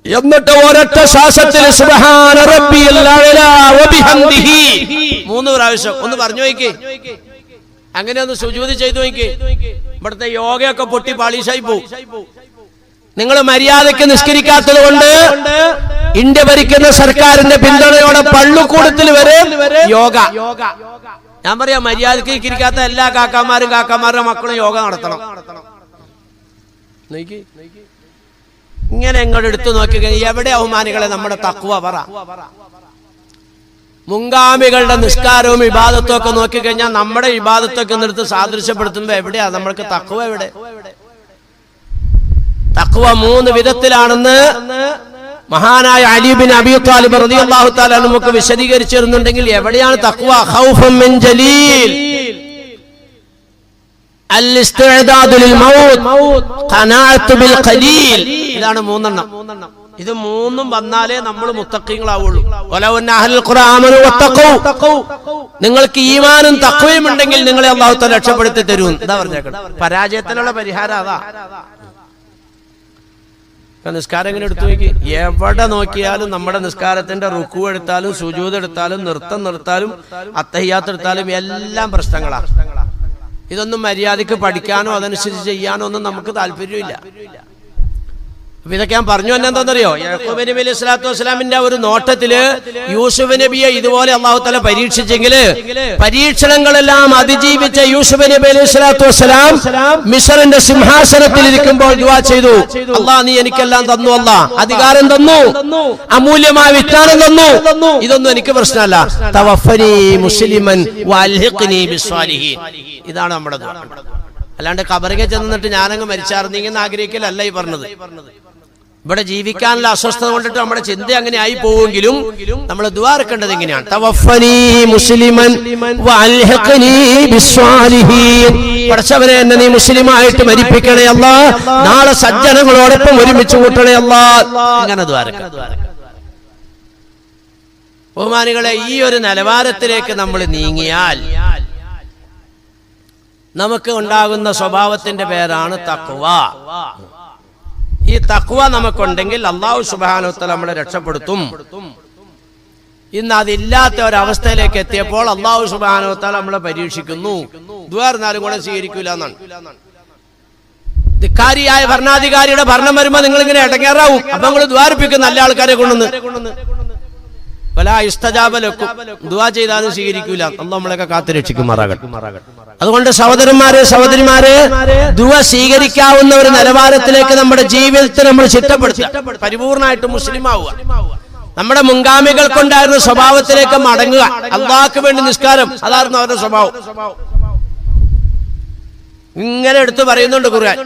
എന്നിട്ട് ഒരൊറ്റ ശ്വാസത്തിൽ സുബ്ഹാന റബ്ബിയൽ അഅ്ലാ വബിഹംദിഹി 3 പ്രാവശ്യം ഒന്ന് പറഞ്ഞു നോക്കി. അങ്ങനെ ഒന്ന് സുജൂദ് ചെയ്തു നോക്കി. ഇവിടുത്തെ യോഗയൊക്കെ പൊട്ടി പാളീസായി പോവും. നിങ്ങൾ മര്യാദയ്ക്ക് നിസ്കരിക്കാത്തത് കൊണ്ട് ഇന്ത്യ ഭരിക്കുന്ന സർക്കാരിന്റെ പിന്തുണയോടെ പള്ളിക്കൂടത്തിൽ വരെ യോഗ. ഞാൻ പറയാം, മര്യാദയ്ക്ക് നിസ്കരിക്കാത്ത എല്ലാ കാക്കാമാരുടെ മക്കളും യോഗ നടത്തണം. ഇങ്ങനെ എങ്ങോട്ട് എടുത്തു നോക്കി എവിടെ അവമാനികളെ നമ്മുടെ തഖ്വ പറ. മുൻഗാമികളുടെ നിസ്കാരവും ഇബാദത്തും ഒക്കെ നോക്കിക്കഴിഞ്ഞാൽ നമ്മുടെ ഇബാദത്തൊക്കെ നിർത്ത് സാദൃശ്യപ്പെടുത്തുമ്പോ എവിടെയാ നമ്മൾക്ക് തഖ്വ? എവിടെ തഖ്വ? 3 വിധത്തിലാണെന്ന് മഹാനായ അലി ബിൻ അബീ ത്വാലിബ് റളിയല്ലാഹു തആല നമുക്ക് വിശദീകരിച്ചിരുന്നുണ്ടെങ്കിൽ എവിടെയാണ് തഖ്വ? ഖൗഫൻ മിൻ ജലീൽ, അൽ-ഇസ്തിഅദാദു ലിൽ മൗത്ത്, ഖനാഅത്തു ബിൽ ഖലീൽ. ഇതാണ് 3 ഇത് 3 വന്നാലേ നമ്മൾ മുത്തഖീങ്ങളാവുള്ളൂ. നിങ്ങൾക്ക് ഈമാനും തഖ്വയും ഉണ്ടെങ്കിൽ നിങ്ങളെ അല്ലാഹു തആല രക്ഷപ്പെടുത്തി തരും. എന്താ പറഞ്ഞേക്കണം? പരാജയത്തിനുള്ള പരിഹാരം അതാ. നിസ്കാരം എങ്ങനെ എടുത്തു നോക്കി. എവിടെ നോക്കിയാലും നമ്മുടെ നിസ്കാരത്തിന്റെ റുക്കൂ എടുത്താലും സുജൂദ് എടുത്താലും നൃത്തം നിർത്താലും അത്തഹിയ്യാത്ത് എടുത്താലും എല്ലാം പ്രശ്നങ്ങളാണ്. ഇതൊന്നും മര്യാദയ്ക്ക് പഠിക്കാനോ അതനുസരിച്ച് ചെയ്യാനോ ഒന്നും നമുക്ക് താല്പര്യമില്ല. ഇതൊക്കെ ഞാൻ പറഞ്ഞു തന്നെ എന്താണെന്നറിയോ? യാക്കൂബ് നബി അലൈഹി സ്വലാത്തു വസ്സലാമിന്റെ ഒരു നോട്ടത്തില് യൂസുഫ് നബിയെ ഇതുപോലെ അല്ലാഹു തആല പരീക്ഷിച്ചെങ്കില് പരീക്ഷണങ്ങളെല്ലാം അതിജീവിച്ച യൂസുഫ് നബി അലൈഹി സ്വലാത്തു വസ്സലാം മിസ്റിന്റെ സിംഹാസനത്തിൽ ഇരിക്കുമ്പോൾ ദുആ ചെയ്തു, അല്ലാഹ് നീ എനിക്കെല്ലാം തന്നു, അല്ലാഹ് അധികാരം തന്നു, അമൂല്യമായ വിജ്ഞാനം തന്നു, ഇതൊന്നും എനിക്ക് പ്രശ്നമല്ല. തവഫനി മുസ്ലിമൻ വഅൽഹിഖ്നി ബിസ്സാലിഹീൻ. ഇതാണ് നമ്മുടെ ദുആ. അല്ലാണ്ട് ഖബറിൽ ചെന്നിട്ട് ഞാനങ്ങ് മരിച്ചാർന്നെങ്കിൽ ആഗ്രഹിക്കലല്ല ഈ പറഞ്ഞത്. ഇവിടെ ജീവിക്കാനുള്ള അസ്വസ്ഥത കൊണ്ടിട്ട് നമ്മുടെ ചിന്ത അങ്ങനെ ആയി പോവുമെങ്കിലും നമ്മൾ ദുആ ഇറക്കേണ്ടത് എങ്ങനെയാണ്? തവഫനി മുസ്ലിമൻ വഅൽഹിഖ്നി ബിസ്സാലിഹീൻ. പടച്ചവനെ, എന്നെ നീ മുസ്ലിമായിട്ട് മരിപ്പിക്കണേ അല്ലാഹ്, നാളെ സജ്ജനങ്ങളോടൊപ്പം ഒരുമിച്ച് കൂട്ടണേ അല്ലാഹ്. ഇങ്ങനെ ദുആ ഇറക്കണം. ബഹുമാനികളെ, ഈ ഒരു നിലവാരത്തിലേക്ക് നമ്മൾ നീങ്ങിയാൽ നമുക്ക് ഉണ്ടാകുന്ന സ്വഭാവത്തിന്റെ പേരാണ് തഖ്വ. ഈ തഖ്വ നമുക്കുണ്ടെങ്കിൽ അല്ലാഹു സുബ്ഹാനഹു വ തആല നമ്മളെ രക്ഷപ്പെടുത്തും. ഇന്ന് അതില്ലാത്ത ഒരവസ്ഥയിലേക്ക് എത്തിയപ്പോൾ അല്ലാഹു സുബ്ഹാനഹു വ തആല നമ്മളെ പരീക്ഷിക്കുന്നു. ദുആ ഇരുന്നാലും കൂടെ സ്വീകരിക്കൂല എന്നാണ്. ധിക്കാരിയായ ഭരണാധികാരിയുടെ ഭരണം വരുമ്പോ നിങ്ങൾ ഇങ്ങനെ ഇടങ്ങേറാവും. അപ്പൊ നിങ്ങൾ ദ്വാരിപ്പിക്കും നല്ല ആൾക്കാരെ കൊണ്ടുവന്ന്. ദുആ ചെയ്താലും സ്വീകരിക്കൂല. അല്ലാഹു നമ്മളെയൊക്കെ കാത്തു രക്ഷിക്കുമാറാകട്ടെ. അതുകൊണ്ട് സഹോദരന്മാരെ, ദുആ സ്വീകരിക്കാവുന്ന ഒരു നിലവാരത്തിലേക്ക് നമ്മുടെ ജീവിതത്തെ നമ്മൾ ചിട്ടപ്പെടുത്തുക, പരിപൂർണമായിട്ട് മുസ്ലിം ആവുക, നമ്മുടെ മുൻഗാമികൾക്കുണ്ടായിരുന്ന സ്വഭാവത്തിലേക്ക് മടങ്ങുക. അല്ലാഹുവിന് വേണ്ടി നിസ്കാരം, അതായിരുന്നു അവരുടെ സ്വഭാവം. ഇങ്ങനെ എടുത്തു പറയുന്നുണ്ട് ഖുർആൻ.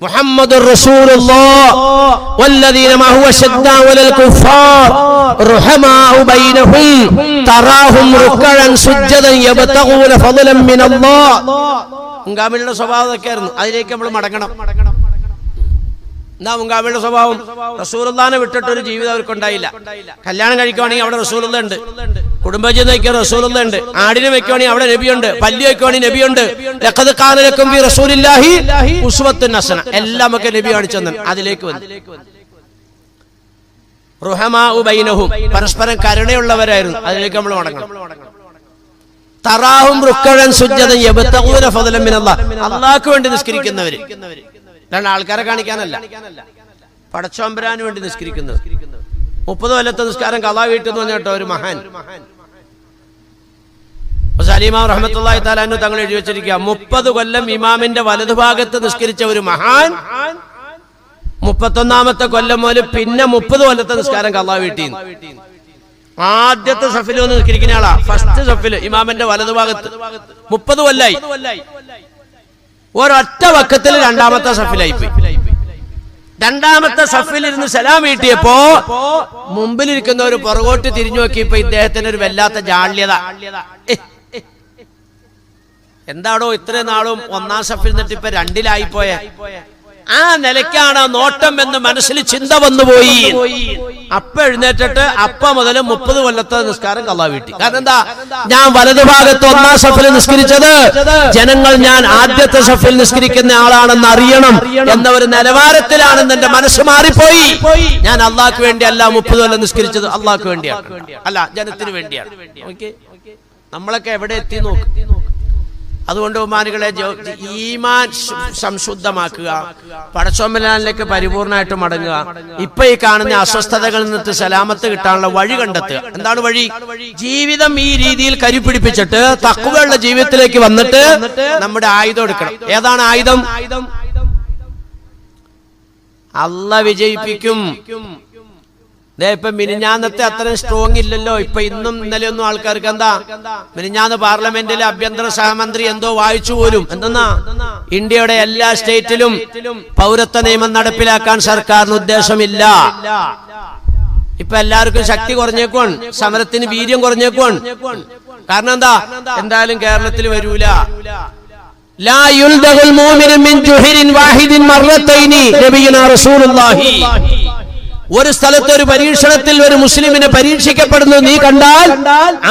മുഹമ്മദുർ റസൂലുള്ളാഹ് വല്ലദീന മഅഹു അശദ്ദാഉ അലൽ കുഫാർ റഹമാഉ ബൈനഹും തറാഹും റുക്കഅൻ സുജ്ജദൻ യബ്തഗൂന ഫളലൻ മിനല്ലാഹ്. മുൻഗാമികളുടെ സ്വഭാവം ഒക്കെയായിരുന്നു. അതിലേക്ക് നമ്മൾ മടങ്ങണം. എന്താ മുൻഗാമികളുടെ സ്വഭാവം? റസൂലുള്ളാഹിനെ വിട്ടിട്ടൊരു ജീവിതം അവർക്ക് ഉണ്ടായില്ല. കല്യാണം കഴിക്കുവാണെങ്കിൽ അവിടെ റസൂലുള്ള ഉണ്ട്, കുടുംബജീവിതം വയ്ക്കാൻ റസൂലുള്ള ഉണ്ട്, ആടിനെ വെക്കുവാണെങ്കിൽ അവിടെ നബിയുണ്ട്, പല്ലി വെക്കുവാണെങ്കിൽ നബിയുണ്ട്. ലഖദ് കാന ലക്കും ഫീ റസൂലില്ലാഹി ഉസ്വത്തുൻ ഹസന. എല്ലാം ഒക്കെ നബി കാണിച്ചെന്ന് അതിലേക്ക് വന്നു. റുഹമാഉ ബൈനഹും, പരസ്പരം കരുണയുള്ളവരായിരുന്നു. അതിലേക്ക് നമ്മൾ മടങ്ങണം. തറാഹും റുക്കഅൻ സുജ്ജദൻ യബ്തഗൂന ഫളൻ മിനല്ലാഹ്. അല്ലാഹുവിന് വേണ്ടി നിസ്കരിക്കുന്നവര്, രണ്ട് ആൾക്കാരെ കാണിക്കാനല്ല, പടച്ചോമ്പരാന് വേണ്ടി നിസ്കരിക്കുന്നത്. 30 കൊല്ലത്തെ നിസ്കാരം ഖളാ വീട്ടെന്ന് പറഞ്ഞിട്ടോ ഒരു മഹാൻ സലീമാ റഹ്മത്തുള്ളാഹി തആല അൻഹു തങ്ങൾ എഴുതി വെച്ചിരിക്കുക, 30 കൊല്ലം ഇമാമിന്റെ വലതുഭാഗത്ത് നിസ്കരിച്ച ഒരു മഹാൻ 31ാമത്തെ കൊല്ലം മുതൽ പിന്നെ 30 കൊല്ലത്തെ നിസ്കാരം ഖളാ വീട്ടിൽ ആദ്യത്തെ സഫിൽ വന്ന് നിസ്കരിക്കുന്ന ആളാ. ഫസ്റ്റ് സഫിൽ ഇമാമിന്റെ വലതുഭാഗത്ത് 30 കൊല്ലായി. ഒരൊറ്റ വക്കത്തിൽ രണ്ടാമത്തെ സഫിലായി പോയി. രണ്ടാമത്തെ സഫിൽ ഇരുന്ന് സലാം വീട്ടിയപ്പോ മുമ്പിലിരിക്കുന്ന ഒരു പുറകോട്ട് തിരിഞ്ഞു നോക്കിയപ്പോ ഇദ്ദേഹത്തിന് ഒരു വല്ലാത്ത ജാള്യത. എന്താണോ ഇത്രയും നാളും 1ാം സഫിൽ നിന്നിട്ട് ഇപ്പൊ 2ലായിപ്പോയെ? ആ നിലയ്ക്കാണ് നോട്ടം എന്ന് മനസ്സിൽ ചിന്ത വന്നുപോയി. അപ്പ എഴുന്നേറ്റിട്ട് അപ്പ മുതൽ 30 കൊല്ലത്തെ നിസ്കാരം ഖളാ വീട്ടി. കാരണം എന്താ? ഞാൻ വലതുഭാഗത്ത് 1ാം സഫിൽ നിസ്കരിച്ചത് ജനങ്ങൾ ഞാൻ ആദ്യത്തെ സഫിൽ നിസ്കരിക്കുന്ന ആളാണെന്ന് അറിയണം എന്ന ഒരു നിലവാരത്തിലാണെന്ന് എന്റെ മനസ്സ് മാറിപ്പോയി. ഞാൻ അള്ളാഹ്ക്ക് വേണ്ടിയല്ല 30 കൊല്ലം നിസ്കരിച്ചത്, അള്ളാഹ്ക്ക് വേണ്ടിയാണ്, അല്ല ജനത്തിന് വേണ്ടിയാണ്. നമ്മളൊക്കെ എവിടെ എത്തി നോക്ക്. അതുകൊണ്ട് ബഹുമാനികളെ, ഈമാൻ സംശുദ്ധമാക്കുക, പടച്ചോമ്പരാനിലേക്ക് പരിപൂർണമായിട്ട് മടങ്ങുക. ഇപ്പൊ ഈ കാണുന്ന അസ്വസ്ഥതകളിൽ നിന്നിട്ട് സലാമത്ത് കിട്ടാനുള്ള വഴി കണ്ടെത്തുക. എന്താണ് വഴി? ജീവിതം ഈ രീതിയിൽ കരിപ്പിടിപ്പിച്ചിട്ട് തഖ്വയുള്ള ജീവിതത്തിലേക്ക് വന്നിട്ട് നമ്മുടെ ആയുധം എടുക്കണം. ഏതാണ് ആയുധം? അല്ലാഹ് വിജയിപ്പിക്കും. ഇപ്പൊ മിനിഞ്ഞാന്നത്തെ അത്രയും സ്ട്രോങ് ഇല്ലല്ലോ. ഇപ്പൊ ഇന്നും ഇന്നലെയൊന്നും ആൾക്കാർക്ക് എന്താ, മിനിഞ്ഞാന്ന് പാർലമെന്റിലെ ആഭ്യന്തര സഹമന്ത്രി എന്തോ വായിച്ചു പോലും. എന്തെന്നാ, ഇന്ത്യയുടെ എല്ലാ സ്റ്റേറ്റിലും പൗരത്വ നിയമം നടപ്പിലാക്കാൻ സർക്കാരിന് ഉദ്ദേശമില്ല. ഇപ്പൊ എല്ലാവർക്കും ശക്തി കുറഞ്ഞേക്കോൺ, സമരത്തിന് വീര്യം കുറഞ്ഞേക്കോൺ. കാരണം എന്താ? എന്തായാലും കേരളത്തിൽ വരൂല. ലാ യുൽദഗുൽ മുഅ്മിനു മിൻ ജുഹരിൻ വാഹിദിൻ മർറത്തൈനി നബിയുനാ റസൂലുള്ളാഹി. ഒരു സ്ഥലത്ത് ഒരു പരീക്ഷണത്തിൽ ഒരു മുസ്ലിമിനെ പരീക്ഷിക്കപ്പെടുന്നത് നീ കണ്ടാൽ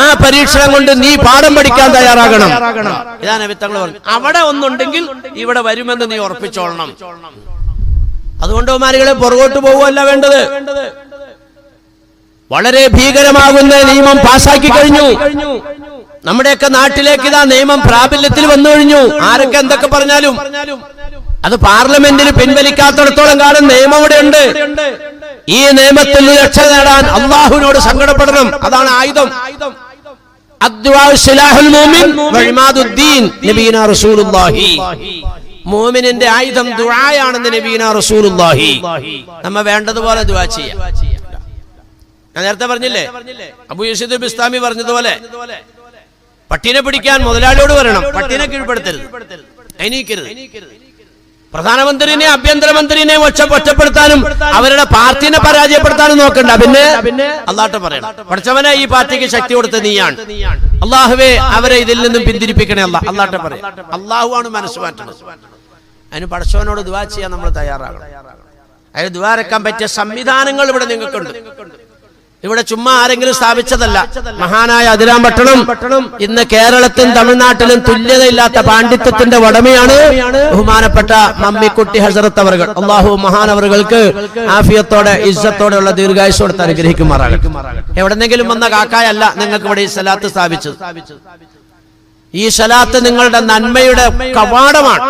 ആ പരീക്ഷണം കൊണ്ട് നീ പാഠം പഠിക്കാൻ തയ്യാറാകണം. ഇതാണ് നബി തങ്ങൾ പറഞ്ഞത്. അവിടെ ഒന്നുണ്ടെങ്കിൽ ഇവിടെ വരുമെന്ന് നീ ഉറപ്പിച്ചോളണം. അതുകൊണ്ട് ബഹുമാനികളെ, പുറകോട്ട് പോവുകയല്ല വേണ്ടത്. വളരെ ഭീകരമാകുന്ന നിയമം പാസാക്കി കഴിഞ്ഞു. നമ്മുടെയൊക്കെ നാട്ടിലേക്ക് ഇതാ നിയമം പ്രാബല്യത്തിൽ വന്നു കഴിഞ്ഞു. ആരൊക്കെ എന്തൊക്കെ പറഞ്ഞാലും അത് പാർലമെന്റിൽ പിൻവലിക്കാത്തിടത്തോളം കാലം നിയമം ഇവിടെ ഉണ്ട്. ഈ നിയമത്തിൽ രക്ഷ നേടാൻ അള്ളാഹുവിനോട് സങ്കടപ്പെടണം. അതാണ് ആയുധം. മുഅ്മിനിന്റെ ആയുധം ദുആയാണെന്ന് നബിയുനാ റസൂലുള്ളാഹി. നമ്മ വേണ്ടതുപോലെ ദുആ ചെയ്യാം. ഞാൻ നേരത്തെ പറഞ്ഞില്ലേ, അബൂ യസീദ് ബിസ്താമി പറഞ്ഞതുപോലെ പട്ടിനെ പിടിക്കാൻ മുതലാളിയോട് വരണം, പട്ടിനെ കീഴ്പ്പെടുത്തരുത്, എണീക്കരുത്. പ്രധാനമന്ത്രിനെ ആഭ്യന്തരമന്ത്രിനെ ഒറ്റപ്പെടുത്താനും അവരുടെ പാർട്ടിനെ പരാജയപ്പെടുത്താനും നോക്കണ്ട. പിന്നെ അള്ളാഹ്ട്ട് പറയണം, പഠിച്ചവനെ ഈ പാർട്ടിക്ക് ശക്തി കൊടുത്ത നീയാണ്, അള്ളാഹുവേ അവരെ ഇതിൽ നിന്നും പിന്തിരിപ്പിക്കണേ. അള്ളാഹ്ട്ട് പറയും. അള്ളാഹു ആണ് മനസ്സ് മാറ്റുന്നത്. അതിന് പഠിച്ചവനോട് ദുആ ചെയ്യാൻ നമ്മൾ തയ്യാറാകണം. അതിന് ദുആ ഇറക്കാൻ പറ്റിയ സംവിധാനങ്ങൾ ഇവിടെ നിങ്ങൾക്കുണ്ട്. ഇവിടെ ചുമ്മാ ആരെങ്കിലും സ്ഥാപിച്ചതല്ല. മഹാനായ അതിരാം പട്ടണം ഇന്ന് കേരളത്തിലും തമിഴ്നാട്ടിലും തുല്യതയില്ലാത്ത പാണ്ഡിത്യത്തിന്റെ ഉടമയാണ് ബഹുമാനപ്പെട്ട മമ്മിക്കുട്ടി ഹസരത്ത് അവറുകൾ. അള്ളാഹു മഹാനവറുകൾക്ക് ആഫിയത്തോടെ ഇസ്സത്തോടെയുള്ള ദീർഘായുസ്സ് കൊടുത്ത് അനുഗ്രഹിക്കുമാറാകട്ടെ. എവിടെന്നെങ്കിലും വന്ന കാക്കായല്ല നിങ്ങൾക്ക് ഇവിടെ ഈ സലാത്ത് സ്ഥാപിച്ചത്. ഈ സലാത്ത് നിങ്ങളുടെ നന്മയുടെ കവാടമാണ്.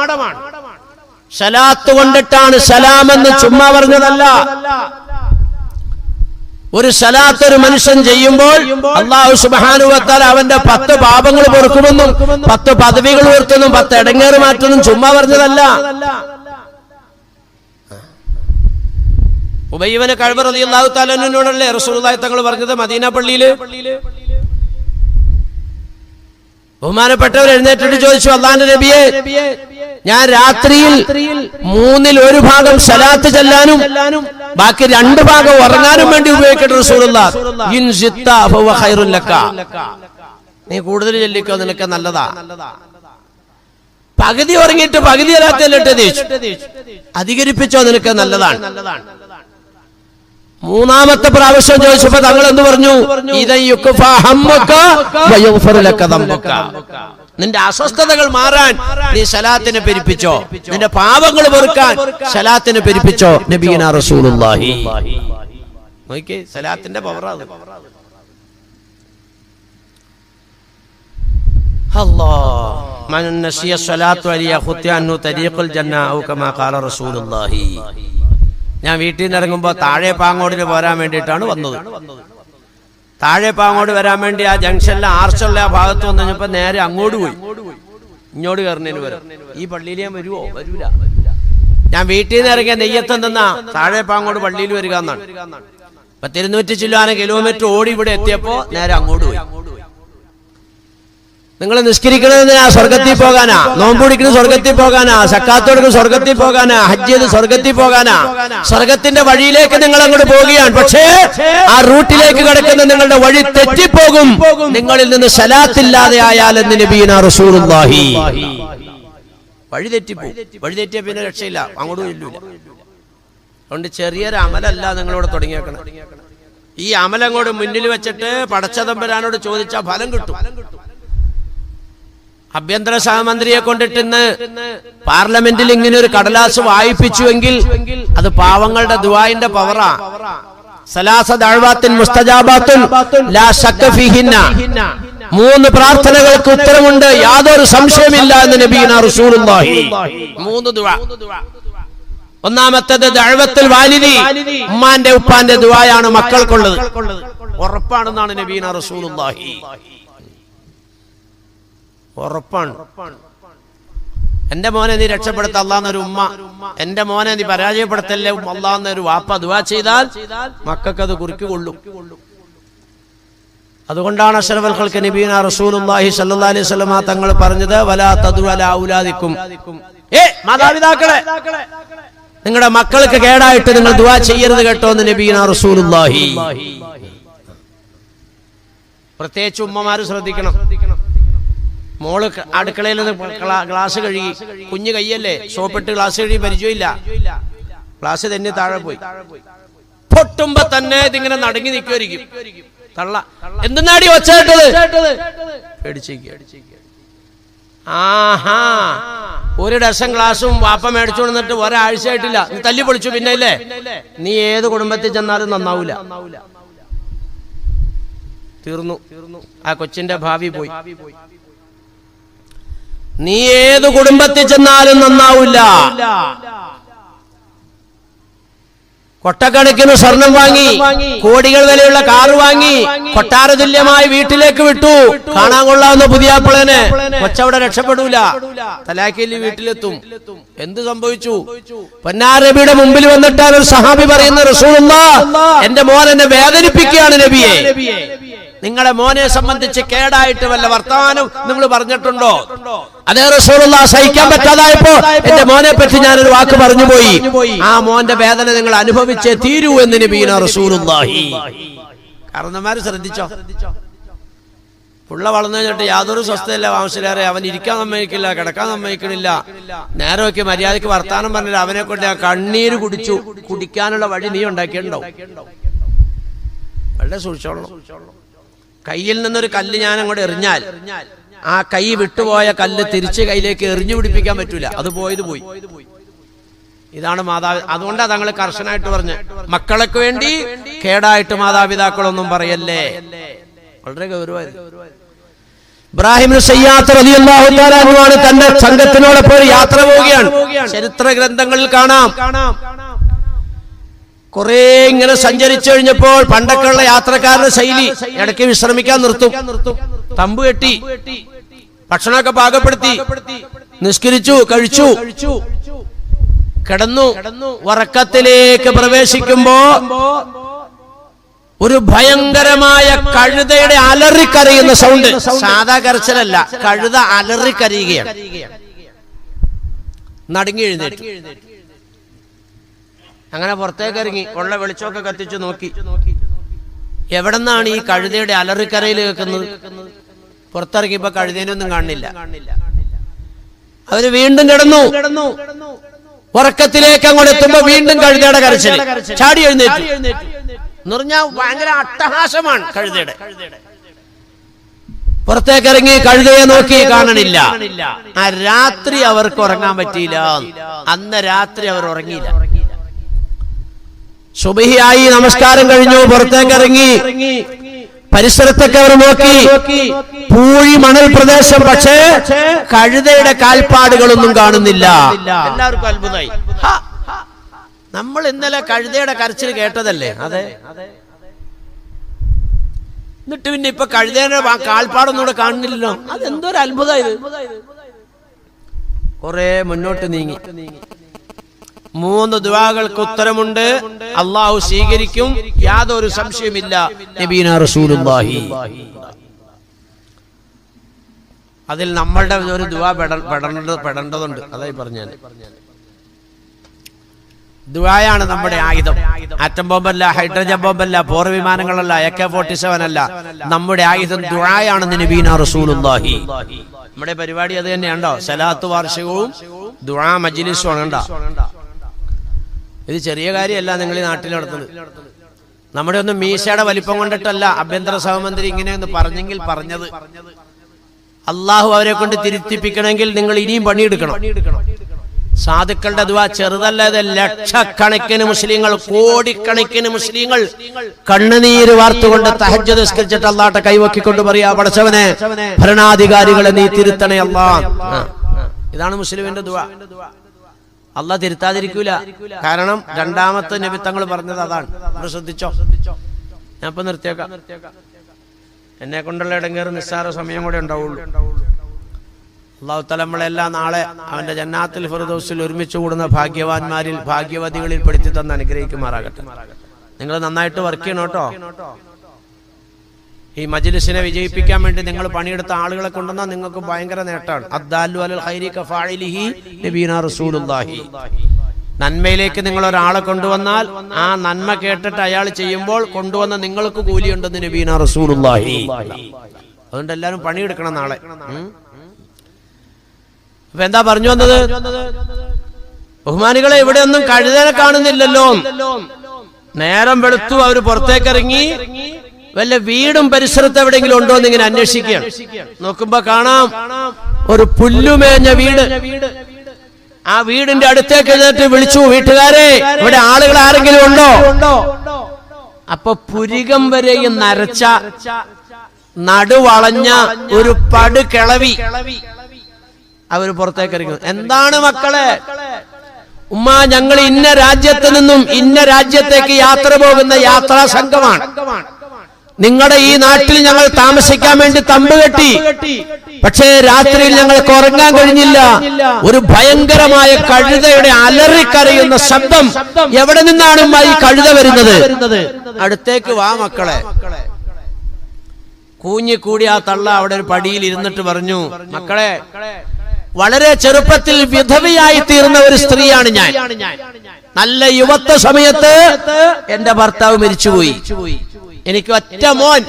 സലാത്ത് കൊണ്ടിട്ടാണ് സലാമെന്ന് ചുമ്മാ പറഞ്ഞതല്ല. ഒരു സലാത്ത് ഒരു മനുഷ്യൻ ചെയ്യുമ്പോൾ അല്ലാഹു സുബ്ഹാനഹു വ തആല അവന്റെ 10 പാപങ്ങൾ പൊറുക്കുമെന്നും 10 പദവികൾ ഉയർത്തുന്നു, 10 ഇടങ്ങേറ് മാറ്റുന്നു ചുമ്മാ പറഞ്ഞതല്ല. ഉബയ്യ് ഇബ്നു കഅബ് റളിയല്ലാഹു തആല അൻഹുവിനോടല്ലേ റസൂലുള്ളാഹി തങ്ങൾ പറഞ്ഞത് മദീന പള്ളിയില് ബഹുമാനപ്പെട്ടവർ എഴുന്നേറ്റിട്ട് ചോദിച്ചു, അല്ലാഹുവിന്റെ നബിയെ, ഞാൻ രാത്രിയിൽ 1/3 ഭാഗം സലാത്ത് ചെല്ലാനും ബാക്കി 2 ഭാഗം ഉറങ്ങാനും വേണ്ടി ഉപയോഗിക്കട്ടെ റസൂലുള്ളാഹ്. ഇൻ സിത്ത ഫഹുവ ഖൈറുൻ ലക. നീ കൂടുതൽ ചെല്ലിക്കോ, നിനക്ക് നല്ലതാ. പകുതി ഉറങ്ങിയിട്ട് പകുതി സലാത്ത് ചെല്ലട്ടെ ചോദിച്ചു. അധികരിപ്പിച്ചോ, നിനക്ക് നല്ലതാണ്. 3ാമത്തെ പ്രാവശ്യം ചോദിച്ചപ്പോ തങ്ങൾ എന്ത് പറഞ്ഞു? നിന്റെ അസ്വസ്ഥതകൾ മാറാൻ നീ സലാത്തിനെ പെരുപ്പിച്ചോ, നിന്റെ പാപങ്ങൾ പൊറുക്കാൻ സലാത്തിനെ പെരുപ്പിച്ചോ. നബിയുനാ റസൂലുള്ളാഹി. നോക്കിയേ, സലാത്തിന്റെ പവറാണ്. മൻ നസിയ സ്വലാത്തു അലിയ ഖുത്യാനു തരീഖുൽ ജന്ന ഔ കമാ ഖാല റസൂലുള്ളാഹി. ഞാൻ വീട്ടിൽ നിന്ന് ഇറങ്ങുമ്പോൾ താഴെ പാങ്ങോടിന് പോരാൻ വേണ്ടിയിട്ടാണ് വന്നത്. താഴെ പാങ്ങോട് വരാൻ വേണ്ടി ആ ജംഗ്ഷനിലെ ആർച്ചുള്ള ആ ഭാഗത്ത് വന്നു കഴിഞ്ഞപ്പോൾ നേരെ അങ്ങോട്ട് പോയി. ഇങ്ങോട്ട് കയറുന്നതിന് വരും. ഈ പള്ളിയിൽ ഞാൻ വരുവോ? വരൂല. ഞാൻ വീട്ടിൽ നിന്ന് ഇറങ്ങിയ നെയ്യത്തെന്തെന്നാ താഴെ പാങ്ങോട് പള്ളിയിൽ വരിക എന്നാണ്. 200 ചില്ലാന കിലോമീറ്റർ ഓടി ഇവിടെ എത്തിയപ്പോ നേരെ അങ്ങോട്ട് പോയി. നിങ്ങൾ നിസ്കരിക്കുന്നത് സ്വർഗത്തിൽ പോകാനാ, നോമ്പ് പിടിക്കുന്നത് സ്വർഗത്തിൽ പോകാനാ, സക്കാത്തോടുക്കും സ്വർഗത്തിൽ പോകാനാ, ഹജ്ജ് ചെയ്ത് സ്വർഗത്തിൽ പോകാനാ. സ്വർഗത്തിന്റെ വഴിയിലേക്ക് നിങ്ങൾ അങ്ങോട്ട് പോവുകയാണ്. പക്ഷേ ആ റൂട്ടിലേക്ക് കിടക്കുന്ന നിങ്ങളുടെ വഴി തെറ്റിപ്പോകും നിങ്ങളിൽ നിന്ന് സലാത്തില്ലാതെ ആയാലെന്ന് നബിയുനാ റസൂലുള്ളാഹി. വഴി തെറ്റിപ്പോകും. വഴി തെറ്റിയ പിന്നെ രക്ഷയില്ല, അങ്ങോട്ടും ഇല്ലൂല. അതുകൊണ്ട് ചെറിയൊരു അമലല്ല നിങ്ങളോട് തുടങ്ങിയേക്കണം. ഈ അമലങ്ങോട് മുന്നിൽ വെച്ചിട്ട് പടച്ചതമ്പരാനോട് ചോദിച്ചാൽ ഫലം കിട്ടും. ആഭ്യന്തര സഹമന്ത്രിയെ കൊണ്ടിട്ട് ഇന്ന് പാർലമെന്റിൽ ഇങ്ങനെ ഒരു കടലാസ് വായിപ്പിച്ചുവെങ്കിൽ അത് പാവങ്ങളുടെ ദുആഇന്റെ പവറാ. സലാസ ദഅവാത്തിൻ മുസ്തജാബാത്തുൻ ലാ ശക്ക ഫീഹിന്ന. 3 പ്രാർത്ഥനകൾക്ക് ഉത്തരമുണ്ട്, യാതൊരു സംശയമില്ല എന്ന് നബിയുനാ റസൂലുള്ളാഹി. 3 ദുആ. ഒന്നാമത്തേത് ദഅവത്തുൽ വാലിദി, ഉമ്മാന്റെ ഉപ്പാന്റെ ദുആയാണ് മക്കൾക്കുള്ളത്. ഉറപ്പാണെന്നാണ് നബിയുനാ റസൂലുള്ളാഹി. ഉറപ്പാണ്. എന്റെ മോനെ നീ രക്ഷപ്പെടുത്ത അല്ലാഹുന്നൊരു ഉമ്മ, എന്റെ മോനെ നീ പരാജയപ്പെടുത്തല്ലേ അല്ലാഹുന്നൊരു വാപ്പ ദുആ ചെയ്താൽ മക്കൾക്കത് കുറിക്കുകൊള്ളും. അതുകൊണ്ടാണ് അഷ്റഫുൽ ഖൽഖ് നബിയുനാ റസൂലുള്ളാഹി സ്വല്ലല്ലാഹി അലൈഹി വസല്ലം തങ്ങൾ പറഞ്ഞത് വലാ തദു അലാ ഔലാദിക്കും. മാതാപിതാക്കളെ, നിങ്ങളുടെ മക്കൾക്ക് കേടായിട്ട് നിങ്ങൾ ദുആ ചെയ്യരുത് കേട്ടോ എന്ന് നബിയുനാ റസൂലുള്ളാഹി. പ്രത്യേകിച്ച് ഉമ്മമാര് ശ്രദ്ധിക്കണം. മോള് അടുക്കളയിൽ നിന്ന് ഗ്ലാസ് കഴുകി, കുഞ്ഞു കയ്യല്ലേ, സോപ്പിട്ട് ഗ്ലാസ് കഴുകി പരിചയമില്ല, ഗ്ലാസ് തന്നെ താഴെ പോയി. പൊട്ടുമ്പോ തന്നെ ഇതിങ്ങനെ നടുങ്ങി നിൽക്കുമായിരിക്കും. തള്ള എന്തെന്നാടി ഒച്ചേട്ടത്? പേടിച്ചേക്ക്. ആഹാ, 1 ഡസൻ ഗ്ലാസും വാപ്പ മേടിച്ചു കൊണ്ടിട്ട് ഒരാഴ്ച ആയിട്ടില്ല, നീ തല്ലി പൊളിച്ചു. പിന്നെ ഇല്ലേ, നീ ഏത് കുടുംബത്തിൽ ചെന്നാലും നന്നാവൂല. തീർന്നു, ആ കൊച്ചിന്റെ ഭാവി പോയി. നീ ഏത് കുടുംബത്തിൽ ചെന്നാലും നന്നാവില്ല. കൊട്ടക്കണക്കിന് സ്വർണം വാങ്ങി, കോടികൾ വിലയുള്ള കാറ് വാങ്ങി, കൊട്ടാര തുല്യമായി വീട്ടിലേക്ക് വിട്ടു. കാണാൻ കൊള്ളാവുന്ന പുതിയാപ്പിളനെ കൊച്ചവിടെ രക്ഷപ്പെടൂല, തലാഖിലി വീട്ടിലെത്തും. എന്ത് സംഭവിച്ചു? പൊന്നാരബിയുടെ മുമ്പിൽ വന്നിട്ടാണ് ഒരു സഹാബി പറയുന്ന റസൂലുള്ളാഹ്, എന്റെ മോൻ എന്നെ വേദനിപ്പിക്കുകയാണ് നബിയെ. നിങ്ങളെ മോനെ സംബന്ധിച്ച് കേടായിട്ട് വല്ല വർത്തമാനം നിങ്ങൾ പറഞ്ഞിട്ടുണ്ടോ? അതേ റസൂലുള്ളാഹ്, സഹിക്കാൻ പറ്റാതായപ്പോ എന്റെ മോനെ പറ്റി ഞാനൊരു വാക്ക് പറഞ്ഞു പോയി. ആ മോന്റെ വേദന നിങ്ങൾ അനുഭവിച്ചേ തീരൂ എന്ന് നബിയുനാ റസൂലുള്ളാഹി. കാരണന്മാര് ശ്രദ്ധിച്ചോ? പുള്ള വളർന്നു കഴിഞ്ഞിട്ട് യാതൊരു സ്വസ്ഥതയില്ല, വാമസിലേറെ. അവൻ ഇരിക്കാൻ സമ്മതിക്കില്ല, കിടക്കാൻ സമ്മതിക്കണില്ല. നേരമൊക്കെ മര്യാദയ്ക്ക് വർത്താനം പറഞ്ഞില്ല. അവനെ കൊണ്ട് ഞാൻ കണ്ണീര് കുടിച്ചു. കുടിക്കാനുള്ള വഴി നീ ഉണ്ടാക്കിയിട്ടുണ്ടോ? വളരെ സൂക്ഷിച്ചോളണം. കയ്യിൽ നിന്നൊരു കല്ല് ഞാൻ അങ്ങോട്ട് എറിഞ്ഞാൽ ആ കൈ വിട്ടുപോയ കല്ല് തിരിച്ച് കയ്യിലേക്ക് എറിഞ്ഞു പിടിപ്പിക്കാൻ പറ്റൂല. അത് പോയത് പോയി. ഇതാണ് മാതാപിതാ. അതുകൊണ്ടാണ് തങ്ങൾ കർശനായിട്ട് പറഞ്ഞ്, മക്കൾക്ക് വേണ്ടി കേടായിട്ട് മാതാപിതാക്കളൊന്നും പറയല്ലേ. വളരെ ഗൗരവമായിരുന്നു. ഇബ്രാഹിം സയ്യാത്ത് റളിയല്ലാഹു തആല അൻഹു തന്റെ സംഘത്തിനോടൊപ്പം യാത്ര പോവുകയാണ്. ചരിത്ര ഗ്രന്ഥങ്ങളിൽ കാണാം, കുറെ ഇങ്ങനെ സഞ്ചരിച്ചു കഴിഞ്ഞപ്പോൾ പണ്ടൊക്കെയുള്ള യാത്രക്കാരുടെ ശൈലി, ഇടയ്ക്ക് വിശ്രമിക്കാൻ നിർത്തും, തമ്പ് കെട്ടി, ഭക്ഷണമൊക്കെ പാകപ്പെടുത്തി, നിസ്കരിച്ചു, കഴിച്ചു, കിടന്നു. ഉറക്കത്തിലേക്ക് പ്രവേശിക്കുമ്പോ ഒരു ഭയങ്കരമായ കഴുതയുടെ അലറിക്കരയുന്ന സൗണ്ട്. സാധാ കരച്ചിലല്ല, കഴുത അലറിക്കരയുകയാണ്. നടുങ്ങി എഴുന്നേറ്റു. അങ്ങനെ പുറത്തേക്ക് ഇറങ്ങി ഉള്ള വെളിച്ചമൊക്കെ കത്തിച്ചു നോക്കി, എവിടെന്നാണ് ഈ കഴുതയുടെ അലറിക്കരയിൽ കേൾക്കുന്നത്? പുറത്തിറങ്ങിയപ്പോ കഴുതേനൊന്നും കാണില്ല. അവര് വീണ്ടും കിടന്നു. ഉറക്കത്തിലേക്ക് അങ്ങോട്ട് എത്തുമ്പോ വീണ്ടും കഴുതയുടെ കരച്ചിൽ. ചാടി എഴുന്നേറ്റു എന്ന് പറഞ്ഞാൽ ഭയങ്കര അട്ടഹാസമാണ് കഴുതയുടെ. പുറത്തേക്ക് ഇറങ്ങി കഴുതയെ നോക്കി, കാണണില്ല. ആ രാത്രി അവർക്ക് ഉറങ്ങാൻ പറ്റിയില്ല. അന്ന് രാത്രി അവർ ഉറങ്ങിയില്ല. സുബഹിയായി, നമസ്കാരം കഴിഞ്ഞു, പുറത്തേക്ക് ഇറങ്ങി. പരിസരത്തൊക്കെ അവർ നോക്കി, പൂഴി മണൽ പ്രദേശം, പക്ഷേ കഴുതയുടെ കാൽപ്പാടുകളൊന്നും കാണുന്നില്ല. എല്ലാവർക്കും അത്ഭുതമായി. നമ്മൾ ഇന്നലെ കഴുതയുടെ കരച്ചിൽ കേട്ടതല്ലേ? അതെ. എന്നിട്ട് പിന്നെ ഇപ്പൊ കഴുതയുടെ കാൽപ്പാടൊന്നും കൂടെ കാണുന്നില്ലല്ലോ. അതെന്തൊരു അത്ഭുതമായത്. കുറെ മുന്നോട്ട് നീങ്ങി. 3 ദുആകൾക്ക് ഉത്തരമുണ്ട്, അള്ളാഹു സ്വീകരിക്കും, യാതൊരു സംശയമില്ല. നബീന റസൂലുള്ളാഹി. അതിൽ നമ്മളുടെ ഒരു ദുആ പെടേണ്ടതുണ്ട്. അതായി പറഞ്ഞാൽ ദുആയാണ് നമ്മുടെ ആയുധം. ആറ്റം ബോംബല്ല, ഹൈഡ്രജൻ ബോംബല്ല, പോർ വിമാനങ്ങളല്ല, AK-47 അല്ല. നമ്മുടെ ആയുധം ദുആയാണെന്ന് നബീന റസൂലുള്ളാഹി. നമ്മുടെ പരിപാടി അത് തന്നെയാണോ? സലാത്ത് വാർഷികവും ദുആ മജ്ലിസും ആണ്. ഇത് ചെറിയ കാര്യമല്ല നിങ്ങൾ ഈ നാട്ടിൽ നടത്തുന്നത്. നമ്മുടെ ഒന്നും മീശയുടെ വലിപ്പം കൊണ്ടിട്ടല്ല ആഭ്യന്തര സഹമന്ത്രി ഇങ്ങനെയൊന്ന് പറഞ്ഞെങ്കിൽ പറഞ്ഞത്. അള്ളാഹു അവരെ കൊണ്ട് തിരുത്തിപ്പിക്കണമെങ്കിൽ നിങ്ങൾ ഇനിയും പണിയെടുക്കണം. സാധുക്കളുടെ ദുആ ചെറുതല്ല. ഇത് ലക്ഷക്കണക്കിന് മുസ്ലിങ്ങൾ, കോടിക്കണക്കിന് മുസ്ലിങ്ങൾ കണ്ണുനീര് വാർത്തുകൊണ്ട് തഹജ്ജുദ് നിസ്കരിച്ചിട്ട് അല്ലാഹുവിന്റെ കൈവക്കിക്കൊണ്ട് പറയാ, പടച്ചവനെ ഭരണാധികാരികളെ നീ തിരുത്തണേ അല്ലാഹ്. ഇതാണ് മുസ്ലിമിന്റെ ദുആ. അള്ളാഹ് തിരുത്താതിരിക്കൂല. കാരണം രണ്ടാമത്തെ നബി തങ്ങൾ പറഞ്ഞത് അതാണ്. നമ്മൾ ശ്രദ്ധിച്ചോ? ഞാൻ ഇപ്പൊ നിർത്തിയേക്കാം. എന്നെ കൊണ്ടുള്ള ഇടങ്ങേറ് നിസ്സാര സമയം കൂടെ ഉണ്ടാവുള്ളൂ. അല്ലാഹു തആല നമ്മളെല്ലാം നാളെ അവന്റെ ജന്നാത്തുൽ ഫിർദൗസിൽ ഒരുമിച്ച് കൂടുന്ന ഭാഗ്യവാന്മാരിൽ, ഭാഗ്യവതികളിൽ പെടുത്തി തന്ന് അനുഗ്രഹിക്കുമാറാകട്ടെ. നിങ്ങൾ നന്നായിട്ട് വർക്ക് ചെയ്യണം കേട്ടോ. ഈ മജ്ലിസിനെ വിജയിപ്പിക്കാൻ വേണ്ടി നിങ്ങൾ പണിയെടുത്ത ആളുകളെ കൊണ്ടുവന്നാൽ നിങ്ങൾക്ക് ഭയങ്കര നേട്ടമാണ്. അദ്ദാലു അലൽ ഖൈരി കഫാഇലിഹി നബീന റസൂലുള്ളാഹി. നന്മയിലേക്ക് നിങ്ങൾ ഒരാളെ കൊണ്ടുവന്നാൽ ആ നന്മ കേട്ടിട്ട് അയാൾ ചെയ്യുമ്പോൾ കൊണ്ടുവന്ന നിങ്ങൾക്ക് കൂലിയുണ്ടെന്ന് നബീന റസൂലുള്ളാഹി. അതുകൊണ്ട് എല്ലാവരും പണിയെടുക്കണം നാളെ. അപ്പൊ എന്താ പറഞ്ഞു വന്നത്? ബഹുമാനികളെ, ഇവിടെ ഒന്നും കഴുതനെ കാണുന്നില്ലല്ലോ. നേരം വെളുത്തു അവർ പുറത്തേക്കിറങ്ങി. വല്ല വീടും പരിസരത്ത് എവിടെയെങ്കിലും ഉണ്ടോ എന്ന് ഇങ്ങനെ അന്വേഷിക്കുകയാണ്. നോക്കുമ്പോ കാണാം ഒരു പുല്ലുമേഞ്ഞ വീട്. ആ വീടിന്റെ അടുത്തേക്ക് എഴുന്നേറ്റ് വിളിച്ചു, വീട്ടുകാരെ ഇവിടെ ആളുകൾ ആരെങ്കിലും ഉണ്ടോ? അപ്പൊ പുരികം വരെയും നരച്ച, നടുവളഞ്ഞ ഒരു പടുകിളവി അവർ പുറത്തേക്ക് ഇറങ്ങുന്നു. എന്താണ് മക്കളെ? ഉമ്മ, ഞങ്ങൾ ഇന്ന രാജ്യത്ത് നിന്നും ഇന്ന രാജ്യത്തേക്ക് യാത്ര പോകുന്ന യാത്രാ സംഘമാണ്. നിങ്ങളുടെ ഈ നാട്ടിൽ ഞങ്ങൾ താമസിക്കാൻ വേണ്ടി തമ്പ് കെട്ടി. പക്ഷേ രാത്രിയിൽ ഞങ്ങൾക്ക് ഉറങ്ങാൻ കഴിഞ്ഞില്ല. ഒരു ഭയങ്കരമായ കഴുതയുടെ അലറിക്കരയുന്ന ശബ്ദം. എവിടെ നിന്നാണ് ഈ കഴുത വരുന്നത്? അടുത്തേക്ക് വാ മക്കളെ. കൂഞ്ഞിക്കൂടി ആ തള്ള അവിടെ ഒരു പടിയിൽ ഇരുന്നിട്ട് പറഞ്ഞു, മക്കളെ, വളരെ ചെറുപ്പത്തിൽ വിധവയായി തീർന്ന ഒരു സ്ത്രീയാണ് ഞാൻ. നല്ല യുവത്വ സമയത്ത് എന്റെ ഭർത്താവ് മരിച്ചുപോയി. എനിക്ക് ഒറ്റ മോൻ.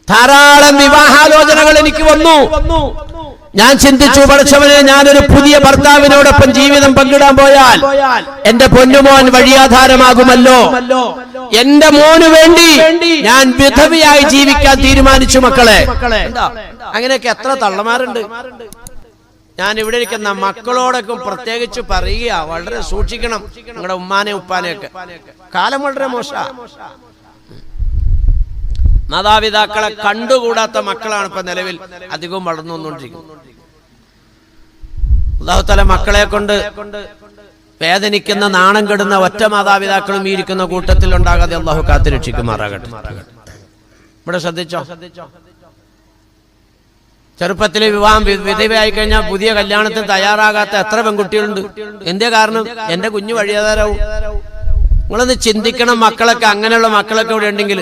ധാരാളം വിവാഹാലോചനകൾ എനിക്ക് വന്നു. ഞാൻ ചിന്തിച്ചു, പടച്ചവനെ, ഞാനൊരു പുതിയ ഭർത്താവിനോടൊപ്പം ജീവിതം പങ്കിടാൻ പോയാൽ എന്റെ പൊന്നുമോൻ വഴിയാധാരമാകുമല്ലോ. എന്റെ മോന് വേണ്ടി ഞാൻ വിധവയായി ജീവിക്കാൻ തീരുമാനിച്ചു. മക്കളെ, അങ്ങനെയൊക്കെ എത്ര തള്ളമാരുണ്ട്. ഞാൻ ഇവിടെ ഇരിക്കുന്ന മക്കളോടൊക്കെ പ്രത്യേകിച്ച് പറയുക, വളരെ സൂക്ഷിക്കണം. നിങ്ങളുടെ ഉമ്മാനെ ഉപ്പാനെയൊക്കെ. കാലം വളരെ മോശ. മാതാപിതാക്കളെ കണ്ടുകൂടാത്ത മക്കളാണ് ഇപ്പൊ നിലവിൽ അധികവും വളർന്നു വന്നുകൊണ്ടിരിക്കുന്നത്. അല്ലാഹു തആല മക്കളെ കൊണ്ട് വേദനിക്കുന്ന, നാണം കെടുന്ന ഒറ്റ മാതാപിതാക്കളും ഈ ഇരിക്കുന്ന കൂട്ടത്തിൽ ഉണ്ടാകാതെ അല്ലാഹു കാത്തുരക്ഷിക്കുമാറാകട്ടെ. ഇവിടെ ശ്രദ്ധിച്ചോ? ചെറുപ്പത്തിലെ വിവാഹം, വിധവയായി കഴിഞ്ഞാൽ പുതിയ കല്യാണത്തിന് തയ്യാറാകാത്ത എത്ര പെൺകുട്ടികളുണ്ട്. എന്തേ കാരണം? എന്റെ കുഞ്ഞു വഴിയാധാരാവും. നിങ്ങളൊന്ന് ചിന്തിക്കണം. മക്കളൊക്കെ, അങ്ങനെയുള്ള മക്കളൊക്കെ ഇവിടെ ഉണ്ടെങ്കിൽ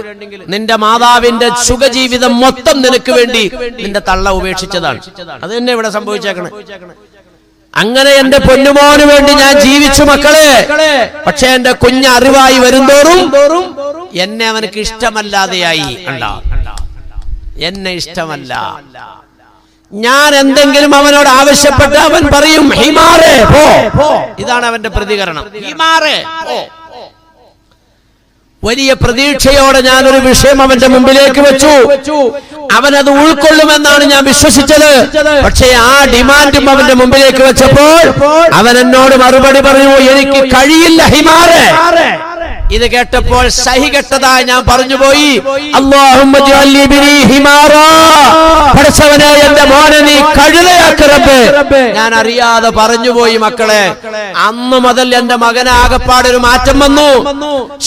നിന്റെ മാതാവിന്റെ സുഖജീവിതം മൊത്തം നിനക്ക് വേണ്ടി നിന്റെ തള്ള ഉപേക്ഷിച്ചതാണ്. അത് തന്നെ ഇവിടെ സംഭവിച്ചേക്കണേ. അങ്ങനെ എന്റെ പൊന്നുമോന് വേണ്ടി ഞാൻ ജീവിച്ചു മക്കളെ. പക്ഷെ എന്റെ കുഞ്ഞ് അറിവായി വരുന്തോറും എന്നെ അവനക്ക് ഇഷ്ടമല്ലാതെയായി. എന്നെ ഇഷ്ടമല്ല. ഞാൻ എന്തെങ്കിലും അവനോട് ആവശ്യപ്പെട്ട് അവൻ പറയും, ഹിമാറേ പോ. ഇതാണ് അവന്റെ പ്രതികരണം. ഹിമാറേ പോ. വലിയ പ്രതീക്ഷയോടെ ഞാനൊരു വിഷയം അവന്റെ മുമ്പിലേക്ക് വെച്ചു. അവനത് ഉൾക്കൊള്ളുമെന്നാണ് ഞാൻ വിശ്വസിച്ചത്. പക്ഷേ ആ ഡിമാൻഡും അവന്റെ മുമ്പിലേക്ക് വെച്ചപ്പോൾ അവൻ എന്നോട് മറുപടി പറഞ്ഞു, എനിക്ക് കഴിയില്ല ഹിമാറേ, ഇത് കേട്ടപ്പോൾ സഹികെട്ടതായി ഞാൻ പറഞ്ഞുപോയി, അല്ലാഹുമ്മ ജഅൽനി ബിനി ഹിമാറാ, പടച്ചവനെ എന്റെ മോനെ നീ കഴുതയാക്ക് റബ്ബേ. ഞാൻ അറിയാതെ പറഞ്ഞുപോയി മക്കളെ. അന്ന് മുതൽ എന്റെ മകനാകപ്പാടൊരു മാറ്റം വന്നു,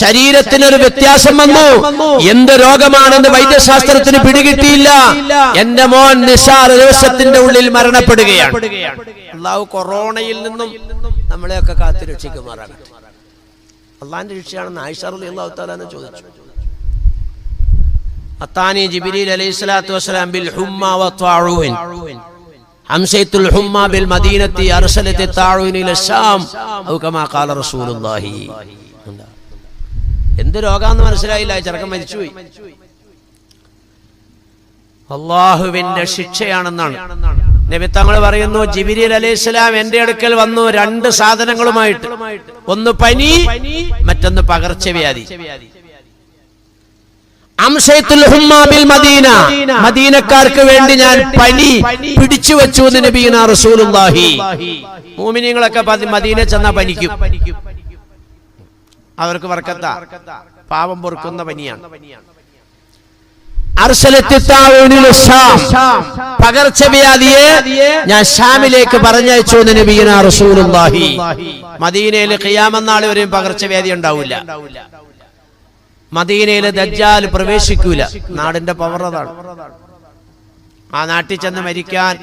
ശരീരത്തിനൊരു വ്യത്യാസം വന്നു. എന്ത് രോഗമാണെന്ന് വൈദ്യശാസ്ത്രത്തിന് പിടികിട്ടിയില്ല. എന്റെ മോൻ നിസാർ ദിവസത്തിന്റെ ഉള്ളിൽ മരണപ്പെടുകയാണ്. അല്ലാഹു കൊറോണയിൽ നിന്നും നമ്മളെയൊക്കെ കാത്തു രക്ഷിക്കുമാറാകട്ടെ. അള്ളാന്റെ രക്ഷയാണെന്ന് ആയിഷ റളിയല്ലാഹു തആല ചോദിച്ചു. അത്താനി ജിബ്രീൽ അലൈഹിസ്സലാത്തു വസ്സലാം ബിൽ ഹുമ്മ വത്വാഊൻ അംസൈത്തുൽ ഹുമ്മ ബിൽ മദീനത്തി അർസലത്തി താഊൻ ഇല ശാം ഔ കമാ ഖാല റസൂലുള്ളാഹി. എന്ത് രോഗാന്ന് മനസ്സിലായില്ല, ചെറുക്കൻ മരിച്ചുപോയി. അള്ളാഹുവിന്റെ ശിക്ഷയാണെന്നാണ് നബി തങ്ങൾ പറയുന്നു. ജിബ്രീൽ അലൈഹിസ്സലാം എന്റെ അടുക്കൽ വന്നു 2 സാധനങ്ങളുമായിട്ട്. ഒന്ന് പനി, മറ്റൊന്ന് പകർച്ചവ്യാധി. അംസൈത്തുൽ ഹുമ്മ ബിൽ മദീന, മദീനക്കാർക്ക് വേണ്ടി ഞാൻ പനി പിടിച്ചു വെച്ചു എന്ന് നബിയുനാ റസൂലുള്ളാഹി. മുഅ്മിനീങ്ങളൊക്കെ മദീന ചെന്നാ പനിക്കും. അവർക്ക് ബർക്കത്ത, പാപം പൊറുക്കുന്ന പനിയാണ്. പകർച്ചവ്യാധിയെ ഞാൻ ഷാമിലേക്ക് പറഞ്ഞയച്ചു എന്ന് നബിയുനാ റസൂലുള്ളാഹി. മദീനയിൽ ഖിയാമത്ത് നാൾ വരെയും പകർച്ചവ്യാധി ഉണ്ടാവില്ല. മദീനയിൽ ദജ്ജാൽ പ്രവേശിക്കൂല. നാടിന്റെ പവർ അതാണ്. ആ നാട്ടിൽ ചെന്ന് മരിക്കാൻ,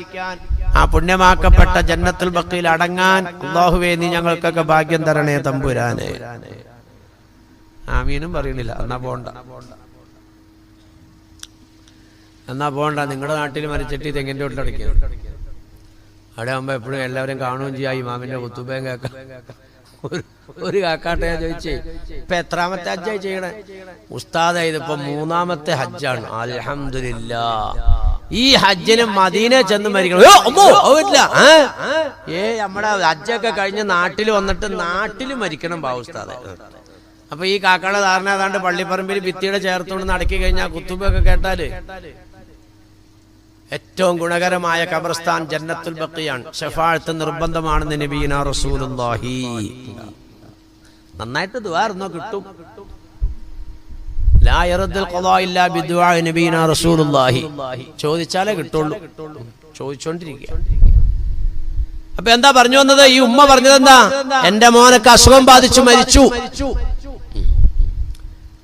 ആ പുണ്യമാക്കപ്പെട്ട ജന്നത്തുൽ ബഖീൽ അടങ്ങാൻ അല്ലാഹുവേ നീ ഞങ്ങൾക്കൊക്കെ ഭാഗ്യം തരണേ തമ്പുരാനെ. ആമീനും പറയണില്ല. എന്നാ പോണ്ട നിങ്ങളുടെ നാട്ടിൽ മരിച്ചിട്ട് തെങ്ങിന്റെ വീട്ടിലടയ്ക്കുക. അവിടെ ആകുമ്പോ എപ്പോഴും എല്ലാവരും കാണുകയും ചെയ്യാം, ഇമാമിന്റെ കുത്തുബയും കേൾക്കാം. ഒരു കാക്കാട്ടെ ഞാൻ ചോദിച്ചേ, ഇപ്പൊ എത്രാമത്തെ ഹജ്ജായി ചെയ്യണേ? ഉസ്താദ് ഇതിപ്പോ 3ാമത്തെ ഹജ്ജാണ്. അൽഹംദുലില്ലാഹ്. ഈ ഹജ്ജിന് മദീന ചെന്ന് മരിക്കണം. നമ്മുടെ ഹജ്ജൊക്കെ കഴിഞ്ഞ് നാട്ടിൽ വന്നിട്ട് നാട്ടിൽ മരിക്കണം ബാ ഉസ്താദെ. അപ്പൊ ഈ കാക്കയുടെ ധാരണ ഏതാണ്ട് പള്ളിപ്പറമ്പിൽ ഭിത്തിയുടെ ചേർത്തുകൊണ്ട് നടക്കി കഴിഞ്ഞാൽ കുത്തുബൊക്കെ കേട്ടാല് ഏറ്റവും ഗുണകരമായ ഖബർസ്ഥാൻ ജന്നത്തുൽ ബഖിയാണ്. ശഫാഅത്ത് നിർബന്ധമാണെന്ന് നബിയുനാ റസൂലുള്ളാഹി. നന്നായിട്ട് ദുആ ഇരുന്നോ കിട്ടും. ലാ യറദ്ദുൽ ഖളാ ഇല്ലാ ബിദുആ നബിയുനാ റസൂലുള്ളാഹി. ചോദിച്ചാലേ കിട്ടുള്ളൂ. ചോദിച്ചോണ്ടിരിക്കുക. അപ്പൊ എന്താ പറഞ്ഞു വന്നത്? ഈ ഉമ്മ പറഞ്ഞത് എന്താ? എന്റെ മോനൊക്കെ അസുഖം ബാധിച്ചു മരിച്ചു.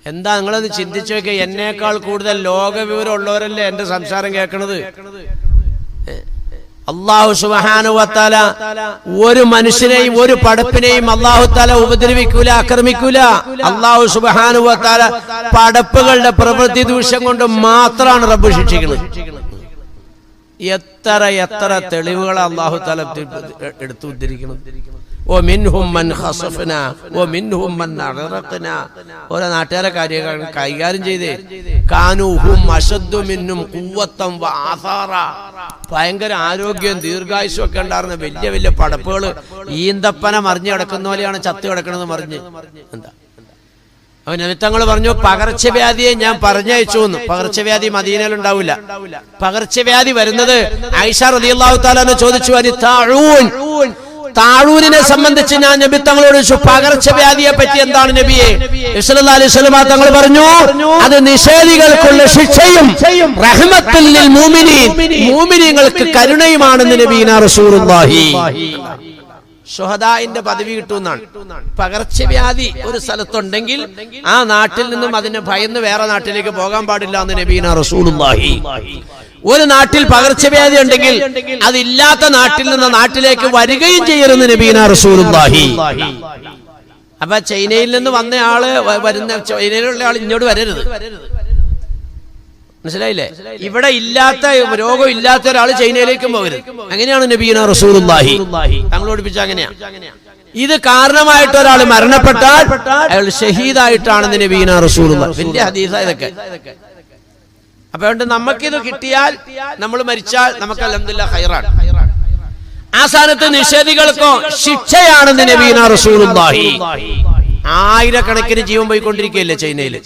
എന്താ നിങ്ങളത് ചിന്തിച്ചു നോക്കിയ? എന്നേക്കാൾ കൂടുതൽ ലോക വിവരം ഉള്ളവരല്ലേ എന്റെ സംസാരം കേൾക്കണത്. അല്ലാഹു സുബ്ഹാനഹു വ തആല ഒരു മനുഷ്യനെയും ഒരു പടപ്പിനെയും അല്ലാഹു തആല ഉപദ്രവിക്കൂല, ആക്രമിക്കൂല. അല്ലാഹു സുബ്ഹാനഹു വ തആല പടപ്പുകളുടെ പ്രവൃത്തി ദൂഷ്യം കൊണ്ട് മാത്രമാണ് റബ്ബ് ശിക്ഷിക്കുന്നത്. എത്ര എത്ര തെളിവുകളാണ് അല്ലാഹു തആല എടുത്തു ഉദ്ധരിക്കുന്നത്. ഓരോ നാട്ടുകാരെ കൈകാര്യം ചെയ്തേ. ഭയങ്കര ആരോഗ്യം ദീർഘായുസ്സും ഒക്കെ ഉണ്ടായിരുന്ന വലിയ വലിയ പടപ്പുകള് ഈന്തപ്പന മറിഞ്ഞു കിടക്കുന്ന പോലെയാണ് ചത്തു കിടക്കണമെന്ന് മറിഞ്ഞ്. എന്താ അവൻ നബിത്തങ്ങൾ പറഞ്ഞു, പകർച്ചവ്യാധിയെ ഞാൻ പറഞ്ഞയച്ചു എന്ന്. പകർച്ചവ്യാധി മദീനയിൽ ഉണ്ടാവില്ല. പകർച്ചവ്യാധി വരുന്നത് ആയിഷ റളിയല്ലാഹു തആല ചോദിച്ചു, താഴൂരിനെ സംബന്ധിച്ച് ഞാൻ നബി തങ്ങളോട് ചോദിച്ചു, പകർച്ചവ്യാധിയെ പറ്റി എന്താണ് നബിയെ? സല്ലല്ലാഹു അലൈഹി വസല്ലം തങ്ങൾ പറഞ്ഞു, അത് നിഷേധികൾക്കുള്ള ശിക്ഷയും റഹ്മത്തുൽ ലിൽ മുഅ്മിനീൻ, മുഅ്മിനീങ്ങൾക്ക് കരുണയുമാണെന്ന് നബിയുനാ റസൂലുള്ളാഹി. ശുഹദാഇന്റെ പദവി കിട്ടുമെന്നാണ്. പകർച്ചവ്യാധി ഒരു സ്ഥലത്തുണ്ടെങ്കിൽ ആ നാട്ടിൽ നിന്നും അതിനെ ഭയന്ന് വേറെ നാട്ടിലേക്ക് പോകാൻ പാടില്ല എന്ന് നബിയുനാ റസൂലുള്ളാഹി. ഒരു നാട്ടിൽ പകർച്ചവ്യാധി ഉണ്ടെങ്കിൽ അതില്ലാത്ത നാട്ടിൽ നിന്ന് നാട്ടിലേക്ക് വരികയും ചെയ്യരുതെന്ന് നബിയുനാ റസൂലുള്ളാഹി. അപ്പൊ ചൈനയിൽ നിന്ന് വന്ന ആള് വരുന്ന ചൈനയിലുള്ള ആൾ ഇങ്ങോട്ട് വരരുത്. മനസ്സിലായില്ലേ? ഇവിടെ ഇല്ലാത്ത രോഗം ഇല്ലാത്ത ഒരാൾ ചൈനയിലേക്കും പോകരുത്. അങ്ങനെയാണ് നബിയുനാ റസൂലുള്ളാഹി തങ്ങൾ പഠിപ്പിച്ച. അങ്ങനെയാ. ഇത് കാരണമായിട്ട് ഒരാൾ മരണപ്പെട്ടാൽ അയാൾ ഷഹീദായിട്ടാണെന്ന് നബിയുനാ റസൂലുള്ളാഹി. വലിയ ഹദീസാ ഇതൊക്കെ. അപ്പൊ അതുകൊണ്ട് നമുക്കിത് കിട്ടിയാൽ, നമ്മൾ മരിച്ചാൽ നമുക്ക് അൽഹംദുലില്ലാഹ് ഖൈറാണ്. ആ സ്ഥാനത്ത് നിഷേധികൾക്കോ ശിക്ഷയാണെന്ന് നബിയുനാ റസൂലുള്ളാഹി. ആയിരക്കണക്കിന് ജീവൻ പോയിക്കൊണ്ടിരിക്കുകയല്ലേ ചൈനയില്.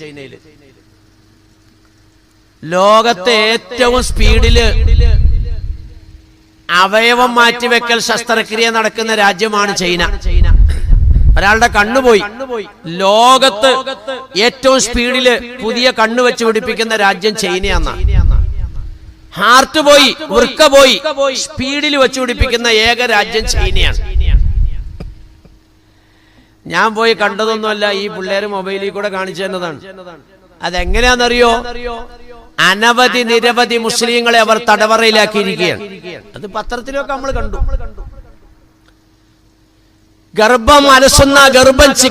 ലോകത്തെ ഏറ്റവും സ്പീഡില് അവയവം മാറ്റിവെക്കൽ ശസ്ത്രക്രിയ നടക്കുന്ന രാജ്യമാണ് ചൈന. ഒരാളുടെ കണ്ണുപോയി. ലോകത്ത് ഏറ്റവും സ്പീഡില് പുതിയ കണ്ണ് വെച്ച് പിടിപ്പിക്കുന്ന രാജ്യം ചൈനയാന്നാണ്. ഹാർട്ട് പോയി, വൃക്ക പോയി, സ്പീഡിൽ വെച്ച് പിടിപ്പിക്കുന്ന ഏക രാജ്യം ചൈനയാണ്. ഞാൻ പോയി കണ്ടതൊന്നുമല്ല, ഈ പിള്ളേര് മൊബൈലിൽ കൂടെ കാണിച്ചു തന്നതാണ്. അതെങ്ങനെയാണെന്നറിയോ? അനവധി നിരവധി മുസ്ലിങ്ങളെ അവർ തടവറയിലാക്കിയിരിക്കുകയാണ്. അത് പത്രത്തിലൊക്കെ നമ്മൾ കണ്ടു. ഗർഭം അലസുന്ന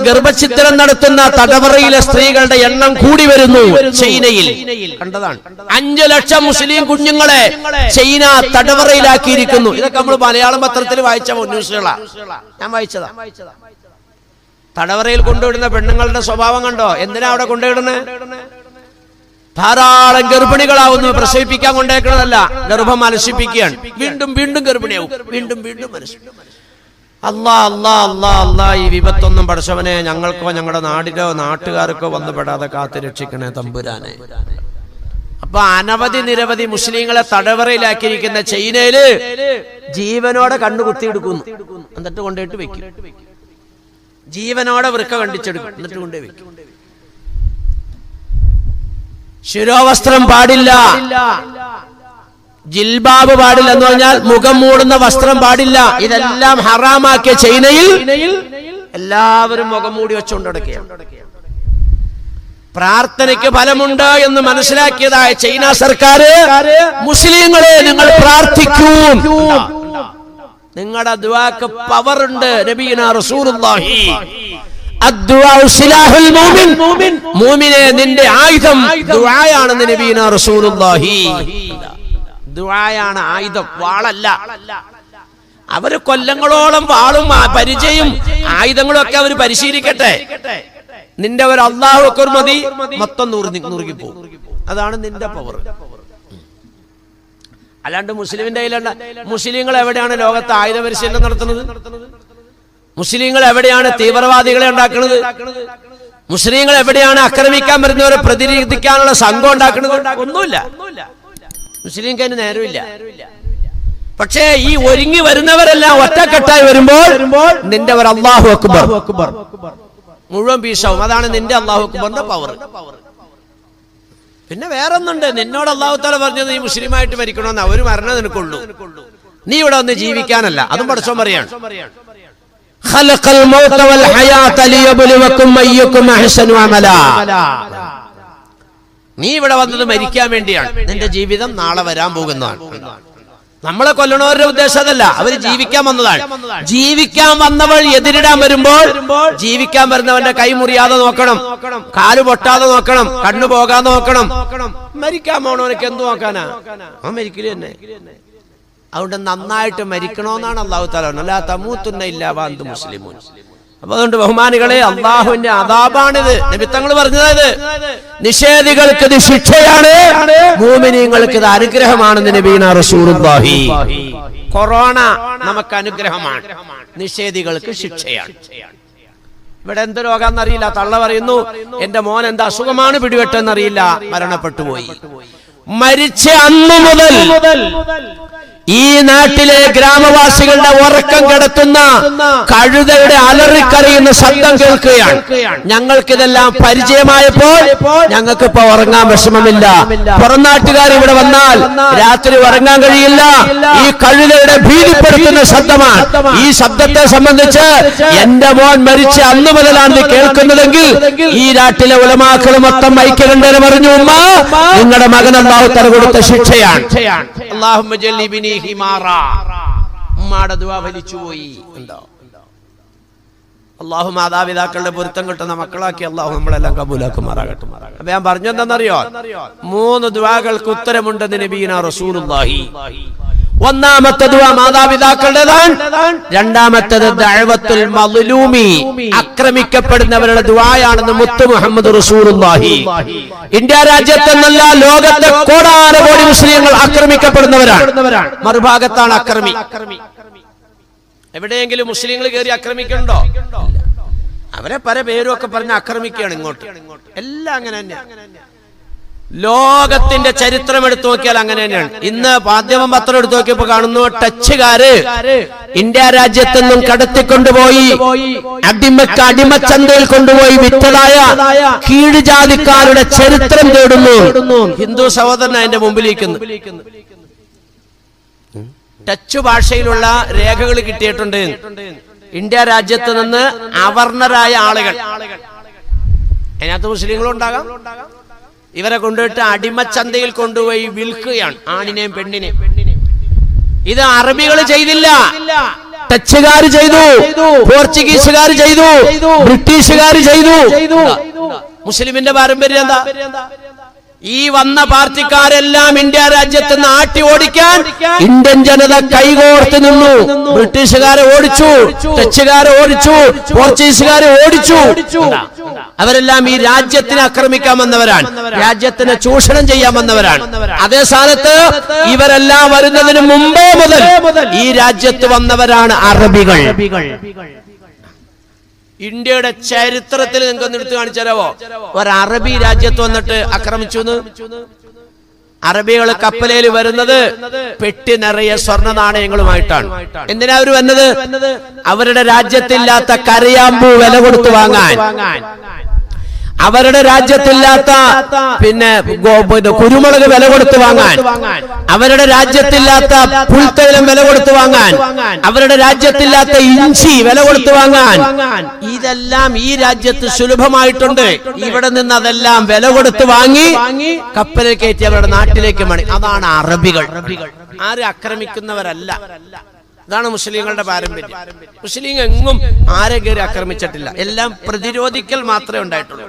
ഗർഭഛിദ്രം നടത്തുന്ന തടവറയിലെ സ്ത്രീകളുടെ എണ്ണം കൂടി വരുന്നു ചൈനയിൽ. കണ്ടതാണ്. 5 ലക്ഷം മുസ്ലിം കുഞ്ഞുങ്ങളെ ചൈന തടവറയിലാക്കിയിരിക്കുന്നു. ഇതൊക്കെ നമ്മൾ മലയാളം പത്രത്തിൽ വായിച്ച ന്യൂസുകളാ, ഞാൻ വായിച്ചതാ. തടവറയിൽ കൊണ്ടുവിടുന്ന പെണ്ണുങ്ങളുടെ സ്വഭാവം കണ്ടോ? എന്തിനാ അവിടെ കൊണ്ടുവിടുന്നത്? ധാരാളം ഗർഭിണികളാവുന്നു. പ്രസവിപ്പിക്കാൻ കൊണ്ടേക്കുന്നതല്ല, ഗർഭം അലസിപ്പിക്കുകയാണ്. വീണ്ടും വീണ്ടും ഗർഭിണിയാവും, വീണ്ടും വീണ്ടും അലസിപ്പിക്കും. അല്ലാ അല്ലാ അല്ലാ അല്ലാ, ഈ വിപത്തൊന്നും പടച്ചവനെ ഞങ്ങൾക്കോ ഞങ്ങളുടെ നാടിലോ നാട്ടുകാർക്കോ വന്നു പെടാതെ കാത്തു രക്ഷിക്കണേ തമ്പുരാനെ. അപ്പൊ അനവധി നിരവധി മുസ്ലിങ്ങളെ തടവറയിലാക്കിയിരിക്കുന്ന ചൈനയില് ജീവനോടെ കണ്ണു കുത്തിയെടുക്കുന്നു, എന്നിട്ട് കൊണ്ടുപോയിട്ട് വെക്കും. ജീവനോടെ വൃക്ക കണ്ടിച്ചെടുക്കും, എന്നിട്ട് കൊണ്ടുപോയി വെക്കും. ശിരോവസ്ത്രം പാടില്ല, ജിൽബാബ് പാടില്ല എന്ന് പറഞ്ഞാൽ മുഖം മൂടുന്ന വസ്ത്രം പാടില്ല. ഇതെല്ലാം ഹറാമാക്കിയ ചൈനയിൽ എല്ലാവരും മുഖം മൂടി വെച്ചുകൊണ്ട് നടക്കുകയാണ്. പ്രാർത്ഥനയ്ക്ക് ഫലമുണ്ട് എന്ന് മനസ്സിലാക്കിയതായ ചൈന സർക്കാർ, മുസ്ലിങ്ങളെ നിങ്ങൾ പ്രാർത്ഥിക്കൂ, നിങ്ങളുടെ ദുആക്ക് പവർ ഉണ്ട്. നബിയുനാ റസൂലുള്ളാഹി അദ്ദുആഉ സിലാഹുൽ മുഅ്മിൻ, മുഅ്മിനെ നിന്റെ ആയുധം ദുആയാണെന്ന് നബിയുനാ റസൂലുള്ളാഹി. ദുആയാണ് ആയുധം, വാളല്ല. അവര് കൊല്ലങ്ങളോളം വാളും പരിചയം ആയുധങ്ങളും ഒക്കെ അവർ പരിശീലിക്കട്ടെ. നിന്റെ ഒരു അല്ലാഹു അക്ബർ മതി, മൊത്തം നുറുകിപ്പോകും. അതാണ് നിന്റെ പവർ. അല്ലാണ്ട് മുസ്ലിമിന്റെ കയ്യിലല്ല. മുസ്ലിങ്ങൾ എവിടെയാണ് ലോകത്ത് ആയുധ പരിശീലനം നടത്തുന്നത്? മുസ്ലിങ്ങൾ എവിടെയാണ് തീവ്രവാദികളെ ഉണ്ടാക്കുന്നത്? മുസ്ലിങ്ങൾ എവിടെയാണ് ആക്രമിക്കാൻ വരുന്നവരെ പ്രതിരോധിക്കാനുള്ള സംഘം ഉണ്ടാക്കുന്നത്? ഒന്നുമില്ല. മുസ്ലിംക്ക് അതിന് നേരമില്ല. പക്ഷേ ഈ ഒരുങ്ങി വരുന്നവരെല്ലാം ഒറ്റക്കെട്ടായി വരുമ്പോൾ നിന്റെ ഒരു അല്ലാഹു അക്ബർ മുഴുവൻ പീസാവും. അതാണ് നിന്റെ അല്ലാഹു അക്ബറിന്റെ പവർ. പിന്നെ വേറൊന്നുണ്ട്. നിന്നോട് അല്ലാഹു തആല പറഞ്ഞത് നീ മുസ്ലിമായിട്ട് മരിക്കണമെന്ന്. അവര് മരണം നിനക്കുള്ളൂ, നീ ഇവിടെ ഒന്ന് ജീവിക്കാനല്ല. അതും പടച്ചോൻ പറയാണ്, ഖലഖൽ മൗത വൽ ഹയാത ലിയബ്ലുവകും അയ്യുകും അഹ്സനു അമലാ. നീ ഇവിടെ വന്നത് മരിക്കാൻ വേണ്ടിയാണ്. നിന്റെ ജീവിതം നാളെ വരാൻ പോകുന്നതാണ്. നമ്മളെ കൊല്ലണവരുടെ ഉദ്ദേശം അതല്ല, അവര് ജീവിക്കാൻ വന്നതാണ്. ജീവിക്കാൻ വന്നവൾ എതിരിടാൻ വരുമ്പോൾ ജീവിക്കാൻ വരുന്നവന്റെ കൈ മുറിയാതെ നോക്കണം, കാല് പൊട്ടാതെ നോക്കണം, കണ്ണു പോകാതെ നോക്കണം. മരിക്കാൻ പോണവനക്ക് എന്ത് നോക്കാനാ? അവൻ മരിക്കല് തന്നെ. അതുകൊണ്ട് നന്നായിട്ട് മരിക്കണമെന്നാണ് അല്ലാഹു തആല പറഞ്ഞത്, ലാ തമൂതുന്ന ഇല്ലാ വഅൻതും മുസ്ലിമൂൻ. അപ്പൊ അതുകൊണ്ട് ബഹുമാനികളെ, അള്ളാഹുവിന്റെ അദാബാണിത്. നബി തങ്ങൾ പറഞ്ഞത് നിഷേധികൾക്ക് ഇത് ശിക്ഷയാണ്, മുഅ്മിനീങ്ങൾക്ക് ഇത് അനുഗ്രഹമാണെന്ന് നബിയുനാ റസൂലുള്ളാഹി. കൊറോണ നമുക്ക് അനുഗ്രഹമാണ്, നിഷേധികൾക്ക് ശിക്ഷയാണ്. ഇവിടെ എന്ത് രോഗാന്നറിയില്ല. തള്ള പറയുന്നു എന്റെ മോൻ എന്താ അസുഖമാണ് പിടിപെട്ടെന്നറിയില്ല, മരണപ്പെട്ടു പോയി. മരിച്ച അന്നു മുതൽ ഈ നാട്ടിലെ ഗ്രാമവാസികളുടെ ഉറക്കം കെടുത്തുന്ന കഴുതയുടെ അലറിക്കറിയുന്ന ശബ്ദം കേൾക്കുകയാണ്. ഞങ്ങൾക്കിതെല്ലാം പരിചയമായപ്പോൾ ഞങ്ങൾക്കിപ്പോ ഉറങ്ങാൻ വിഷമമില്ല. പുറംനാട്ടുകാർ ഇവിടെ വന്നാൽ രാത്രി ഉറങ്ങാൻ കഴിയില്ല. ഈ കഴുതയുടെ ഭീതിപ്പെടുത്തുന്ന ശബ്ദമാണ്. ഈ ശബ്ദത്തെ സംബന്ധിച്ച് എന്റെ മോൻ മരിച്ച അന്നു മുതലാണ് കേൾക്കുന്നതെങ്കിൽ ഈ നാട്ടിലെ ഉലമാക്കൾ മൊത്തം ഐക്യകണ്ഠേന പറഞ്ഞു, ഉമ്മ നിങ്ങളുടെ മകൻ അല്ലാഹു തആല കൊടുത്ത ശിക്ഷയാണ്. അല്ലാഹുമ്മ ജല്ലിബിനി ഉമ്മാടെ ദുആ വലിച്ചുപോയി. ഉണ്ടോ? അല്ലാഹു മാതാപിതാക്കളുടെ പൊരുത്തം കിട്ടുന്ന മക്കളാക്കി അല്ലാഹു നമ്മളെല്ലാം കബൂലാക്കുമാറാകട്ടെ. അപ്പൊ ഞാൻ പറഞ്ഞെന്താണെന്നറിയോ? 3 ദുആകൾക്ക് ഉത്തരമുണ്ടെന്ന് നബിയുനാ റസൂലുള്ളാഹി. ഒന്നാമത്തെ ദുആ മാതാപിതാക്കളുടേതാണ്. രണ്ടാമത്തേത് ദഅവത്തുൽ മദ്ലൂമി, ആക്രമിക്കപ്പെടുന്നവരുടെ ദുആയാണെന്ന് മുത്ത് മുഹമ്മദ് റസൂലുള്ളാഹി. ഇന്ത്യ രാജ്യത്തെന്നല്ല, ലോകത്തെ കോടാനുകോടി മുസ്ലിങ്ങൾ ആക്രമിക്കപ്പെടുന്നവരാണ്. മറുഭാഗത്താണ് അക്രമി. എവിടെയെങ്കിലും മുസ്ലിങ്ങൾ കയറി ആക്രമിക്കണ്ടോ? അവരെ പല പേരും ഒക്കെ പറഞ്ഞ് ആക്രമിക്കുകയാണ് ഇങ്ങോട്ട്. എല്ലാം അങ്ങനെ തന്നെ. ലോകത്തിന്റെ ചരിത്രം എടുത്തു നോക്കിയാൽ അങ്ങനെ തന്നെയാണ്. ഇന്ന് മാധ്യമം പത്രം എടുത്തു നോക്കിയപ്പോ കാണുന്നു ടച്ചുകാര് ഇന്ത്യ രാജ്യത്തു നിന്നും കടത്തിക്കൊണ്ടുപോയി അടിമച്ചന്തയിൽ കൊണ്ടുപോയി വിറ്റതായ കീഴ്ജാതിക്കാരുടെ ചരിത്രം തേടുന്നു. ഹിന്ദു സഹോദരൻ അതിന്റെ മുമ്പിലിരിക്കുന്നു. ടച്ച് ഭാഷയിലുള്ള രേഖകൾ കിട്ടിയിട്ടുണ്ട്. ഇന്ത്യ രാജ്യത്ത് നിന്ന് അവർണരായ ആളുകൾ, അതിനകത്ത് മുസ്ലിങ്ങളും ഉണ്ടാകാം, ഇവരെ കൊണ്ടുപോയിട്ട് അടിമച്ചന്തയിൽ കൊണ്ടുപോയി വിൽക്കുകയാണ്, ആണിനെയും പെണ്ണിനെയും. ഇത് അറബികൾ ചെയ്തില്ല, ടച്ചുകാർ ചെയ്തു, പോർച്ചുഗീസുകാർ ചെയ്തു, ബ്രിട്ടീഷുകാർ ചെയ്തു. മുസ്ലിമിന്റെ പാരമ്പര്യം എന്താ? ഈ വന്ന പാർട്ടിക്കാരെല്ലാം ഇന്ത്യ രാജ്യത്ത് നിന്ന് ആട്ടി ഓടിക്കാൻ ഇന്ത്യൻ ജനത കൈകോർത്ത് നിന്നു. ബ്രിട്ടീഷുകാരെ ഓടിച്ചു, ഡച്ചുകാരെ ഓടിച്ചു, പോർച്ചുഗീസുകാരെ ഓടിച്ചു. അവരെല്ലാം ഈ രാജ്യത്തിനെ ആക്രമിക്കാൻ വന്നവരാണ്, രാജ്യത്തിനെ ചൂഷണം ചെയ്യാൻ വന്നവരാണ്. അതേ സ്ഥാനത്ത് ഇവരെല്ലാം വരുന്നതിന് മുമ്പേ മുതൽ ഈ രാജ്യത്ത് വന്നവരാണ് അറബികൾ. ഇന്ത്യയുടെ ചരിത്രത്തിൽ നിങ്ങൾക്ക് എടുത്തു കാണിച്ചാലോ ഒരു അറബി രാജ്യത്ത് വന്നിട്ട് ആക്രമിച്ചു? അറബികൾ കപ്പലേൽ വരുന്നത് പെട്ടി നിറയെ സ്വർണ്ണ നാണയങ്ങളുമായിട്ടാണ്. എന്തിനാ അവർ വന്നത്? അവരുടെ രാജ്യത്തില്ലാത്ത കരയാമ്പൂ വില കൊടുത്തു വാങ്ങാൻ, അവരുടെ രാജ്യത്തില്ലാത്ത പിന്നെ കുരുമുളക് വില കൊടുത്തു വാങ്ങാൻ, അവരുടെ രാജ്യത്തില്ലാത്ത പുൽത്തൈലം വില കൊടുത്തു വാങ്ങാൻ, അവരുടെ രാജ്യത്തില്ലാത്ത ഇഞ്ചി വില കൊടുത്തു വാങ്ങാൻ. ഇതെല്ലാം ഈ രാജ്യത്ത് സുലഭമായിട്ടുണ്ട്. ഇവിടെ നിന്ന് അതെല്ലാം വില കൊടുത്ത് വാങ്ങി കപ്പലിൽ കയറ്റി അവരുടെ നാട്ടിലേക്ക് മണി. അതാണ് അറബികൾ. ആരും ആക്രമിക്കുന്നവരല്ല. ഇതാണ് മുസ്ലിങ്ങളുടെ പാരമ്പര്യം. മുസ്ലിം എങ്ങും ആരെ കയറി ആക്രമിച്ചിട്ടില്ല, എല്ലാം പ്രതിരോധിക്കൽ മാത്രമേ ഉണ്ടായിട്ടുള്ളൂ.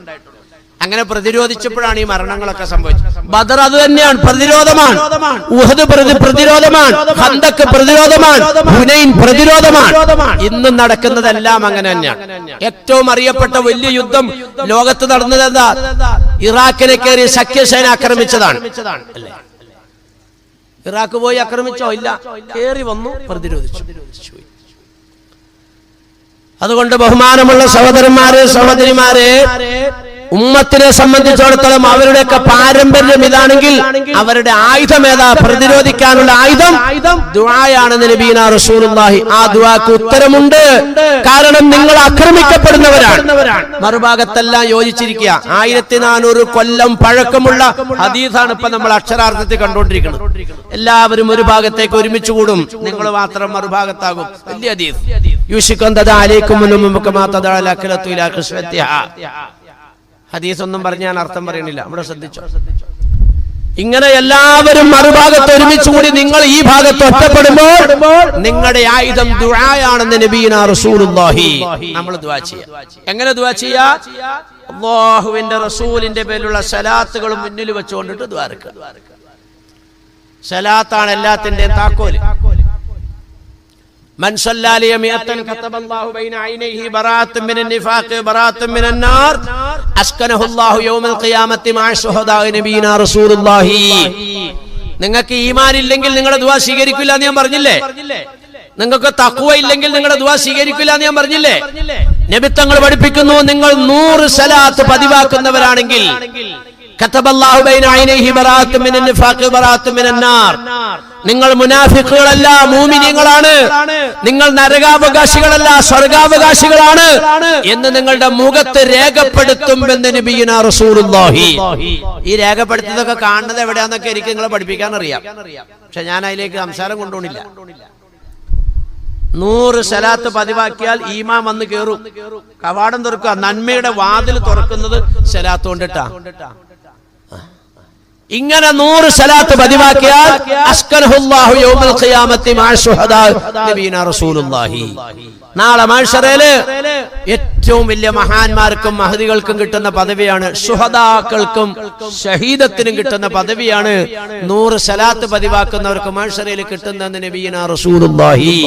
അങ്ങനെ പ്രതിരോധിച്ചപ്പോഴാണ് ഈ മരണങ്ങളൊക്കെ സംഭവിച്ചത്. ബദർ അത് തന്നെയാണ്, പ്രതിരോധമാണ്. ഉഹദ് പ്രതിരോധമാണ്, ഖന്തക്ക് പ്രതിരോധമാണ്, ഹുനൈൻ പ്രതിരോധമാണ്. ഇന്നും നടക്കുന്നതെല്ലാം അങ്ങനെ തന്നെയാണ്. ഏറ്റവും അറിയപ്പെട്ട വലിയ യുദ്ധം ലോകത്ത് നടന്നത് എന്താ? ഇറാഖിനെ കയറി സഖ്യസേന ആക്രമിച്ചതാണ്. ഇറാഖ് പോയി ആക്രമിച്ചോ? ഇല്ല, കേറി വന്നു, പ്രതിരോധിച്ചു. അതുകൊണ്ട് ബഹുമാനമുള്ള സഹോദരന്മാരെ, സഹോദരിമാരെ, ഉമ്മത്തിനെ സംബന്ധിച്ചിടത്തോളം അവരുടെയൊക്കെ പാരമ്പര്യം ഇതാണെങ്കിൽ അവരുടെ ആയുധം ഏതാ? പ്രതിരോധിക്കാനുള്ള ആയുധം ദുആയാണെന്ന് നബീന റസൂലുള്ളാഹി. ആ ദുആക്ക് ഉത്തരമുണ്ട്. കാരണം നിങ്ങൾ ആക്രമിക്കപ്പെടുന്നവരാണ്. മറുഭാഗത്തെല്ലാം യോജിച്ചിരിക്കുക. 1400 കൊല്ലം പഴക്കമുള്ള ഹദീസാണ് ഇപ്പൊ നമ്മൾ അക്ഷരാർത്ഥത്തിൽ കണ്ടുകൊണ്ടിരിക്കുന്നത്. എല്ലാവരും ഒരു ഭാഗത്തേക്ക് ഒരുമിച്ച് കൂടും, നിങ്ങൾ മാത്രം മറുഭാഗത്താകും. വലിയ ഹദീസ്. യൂശിക്കും തദാ അലൈക്കും കമാ തദാ അലഖലതു ഇലാ ഖിസ്വതിഹാ. ഹദീസ് ഒന്നും പറഞ്ഞ് ഞാൻ അർത്ഥം പറയണില്ല, നമ്മുടെ ശ്രദ്ധിച്ചോ. ഇങ്ങനെ എല്ലാവരും മറുഭാഗത്ത് ഒരുമിച്ച് കൂടി നിങ്ങൾ ഈ ഭാഗത്ത് ഒറ്റപ്പെടുമ്പോൾ നിങ്ങളുടെ ആയുധം ദുആയാണെന്ന് നബീന റസൂലുള്ളാഹി. നമ്മൾ ദുആ ചെയ്യാം. എങ്ങനെ ദുആ ചെയ്യാ? അല്ലാഹുവിന്റെ റസൂലിന്റെ പേരിലുള്ള സലാത്തുകൾ മുന്നിൽ വെച്ചുകൊണ്ടിട്ട് ദുആ എടുക്കുക. സലാത്താണ് എല്ലാത്തിന്റെയും താക്കോല്. من صلى لي 100 كتب الله بين عينيه براءة من النفاق براءة من النار أسكنه الله يوم القيامة مع الشهداء نبينا رسول الله. നിങ്ങൾക്ക് ഈമാൻ ഇല്ലെങ്കിൽ നിങ്ങളുടെ ദുആ സ്വീകരിക്കില്ല എന്ന് ഞാൻ പറഞ്ഞില്ലേ? നിങ്ങൾക്ക് തഖ്വ ഇല്ലെങ്കിൽ നിങ്ങളുടെ ദുആ സ്വീകരിക്കില്ല എന്ന് ഞാൻ പറഞ്ഞില്ലേ? നബി തങ്ങൾ പഠിപ്പിക്കുന്നു, നിങ്ങൾ 100 സലാത്ത് പതിവാക്കുന്നവരാണെങ്കിൽ കതബല്ലാഹു ബൈന ഐനൈഹി ബറാഅത്തും മിനൻ നിഫാഖ് ബറാഅത്തും മിനൻ നാർ. നിങ്ങൾ മുനാഫിഖുകളല്ല, മുഅ്മിനീങ്ങളാണ്. നിങ്ങൾ നരകാവകാശികളല്ല, സ്വർഗാവകാശികളാണ് എന്ന് നിങ്ങളുടെ മുഖത്ത് രേഖപ്പെടുത്തുമെന്ന് നബിയുനാ റസൂലുള്ളാഹി. ഈ രേഖപ്പെടുത്തുന്നതൊക്കെ കാണുന്നത് എവിടെയാന്നൊക്കെ എനിക്ക് നിങ്ങളെ പഠിപ്പിക്കാൻ അറിയാം, പക്ഷെ ഞാൻ അതിലേക്ക് സംസാരം കൊണ്ടുപോണില്ല. 100 സലാത്ത് പതിവാക്കിയാൽ ഈമാൻ വന്ന് കേറും, കവാടം തുറക്കുക. നന്മയുടെ വാതിൽ തുറക്കുന്നത് സലാത്ത് കൊണ്ടിട്ടാ. ഇങ്ങനെ 100 സലാത്ത് പതിവാക്കിയാൽ അസ്കനഹുല്ലാഹു യൗമൽ ഖിയാമത്തി മഅ ശുഹദാ നബീന റസൂലുള്ളാഹി. നാളെ മഹ്ശറയില് ഏറ്റവും വലിയ മഹാന്മാർക്കും മഹദികൾക്കും കിട്ടുന്ന പദവിയാണ്, ശുഹദാക്കൾക്കും ഷഹീദത്തിനും കിട്ടുന്ന പദവിയാണ് 100 സലാത്ത് പതിവാക്കുന്നവർക്ക് മഹ്ശറയിൽ കിട്ടുന്നതെന്ന് നബീന റസൂലുള്ളാഹി.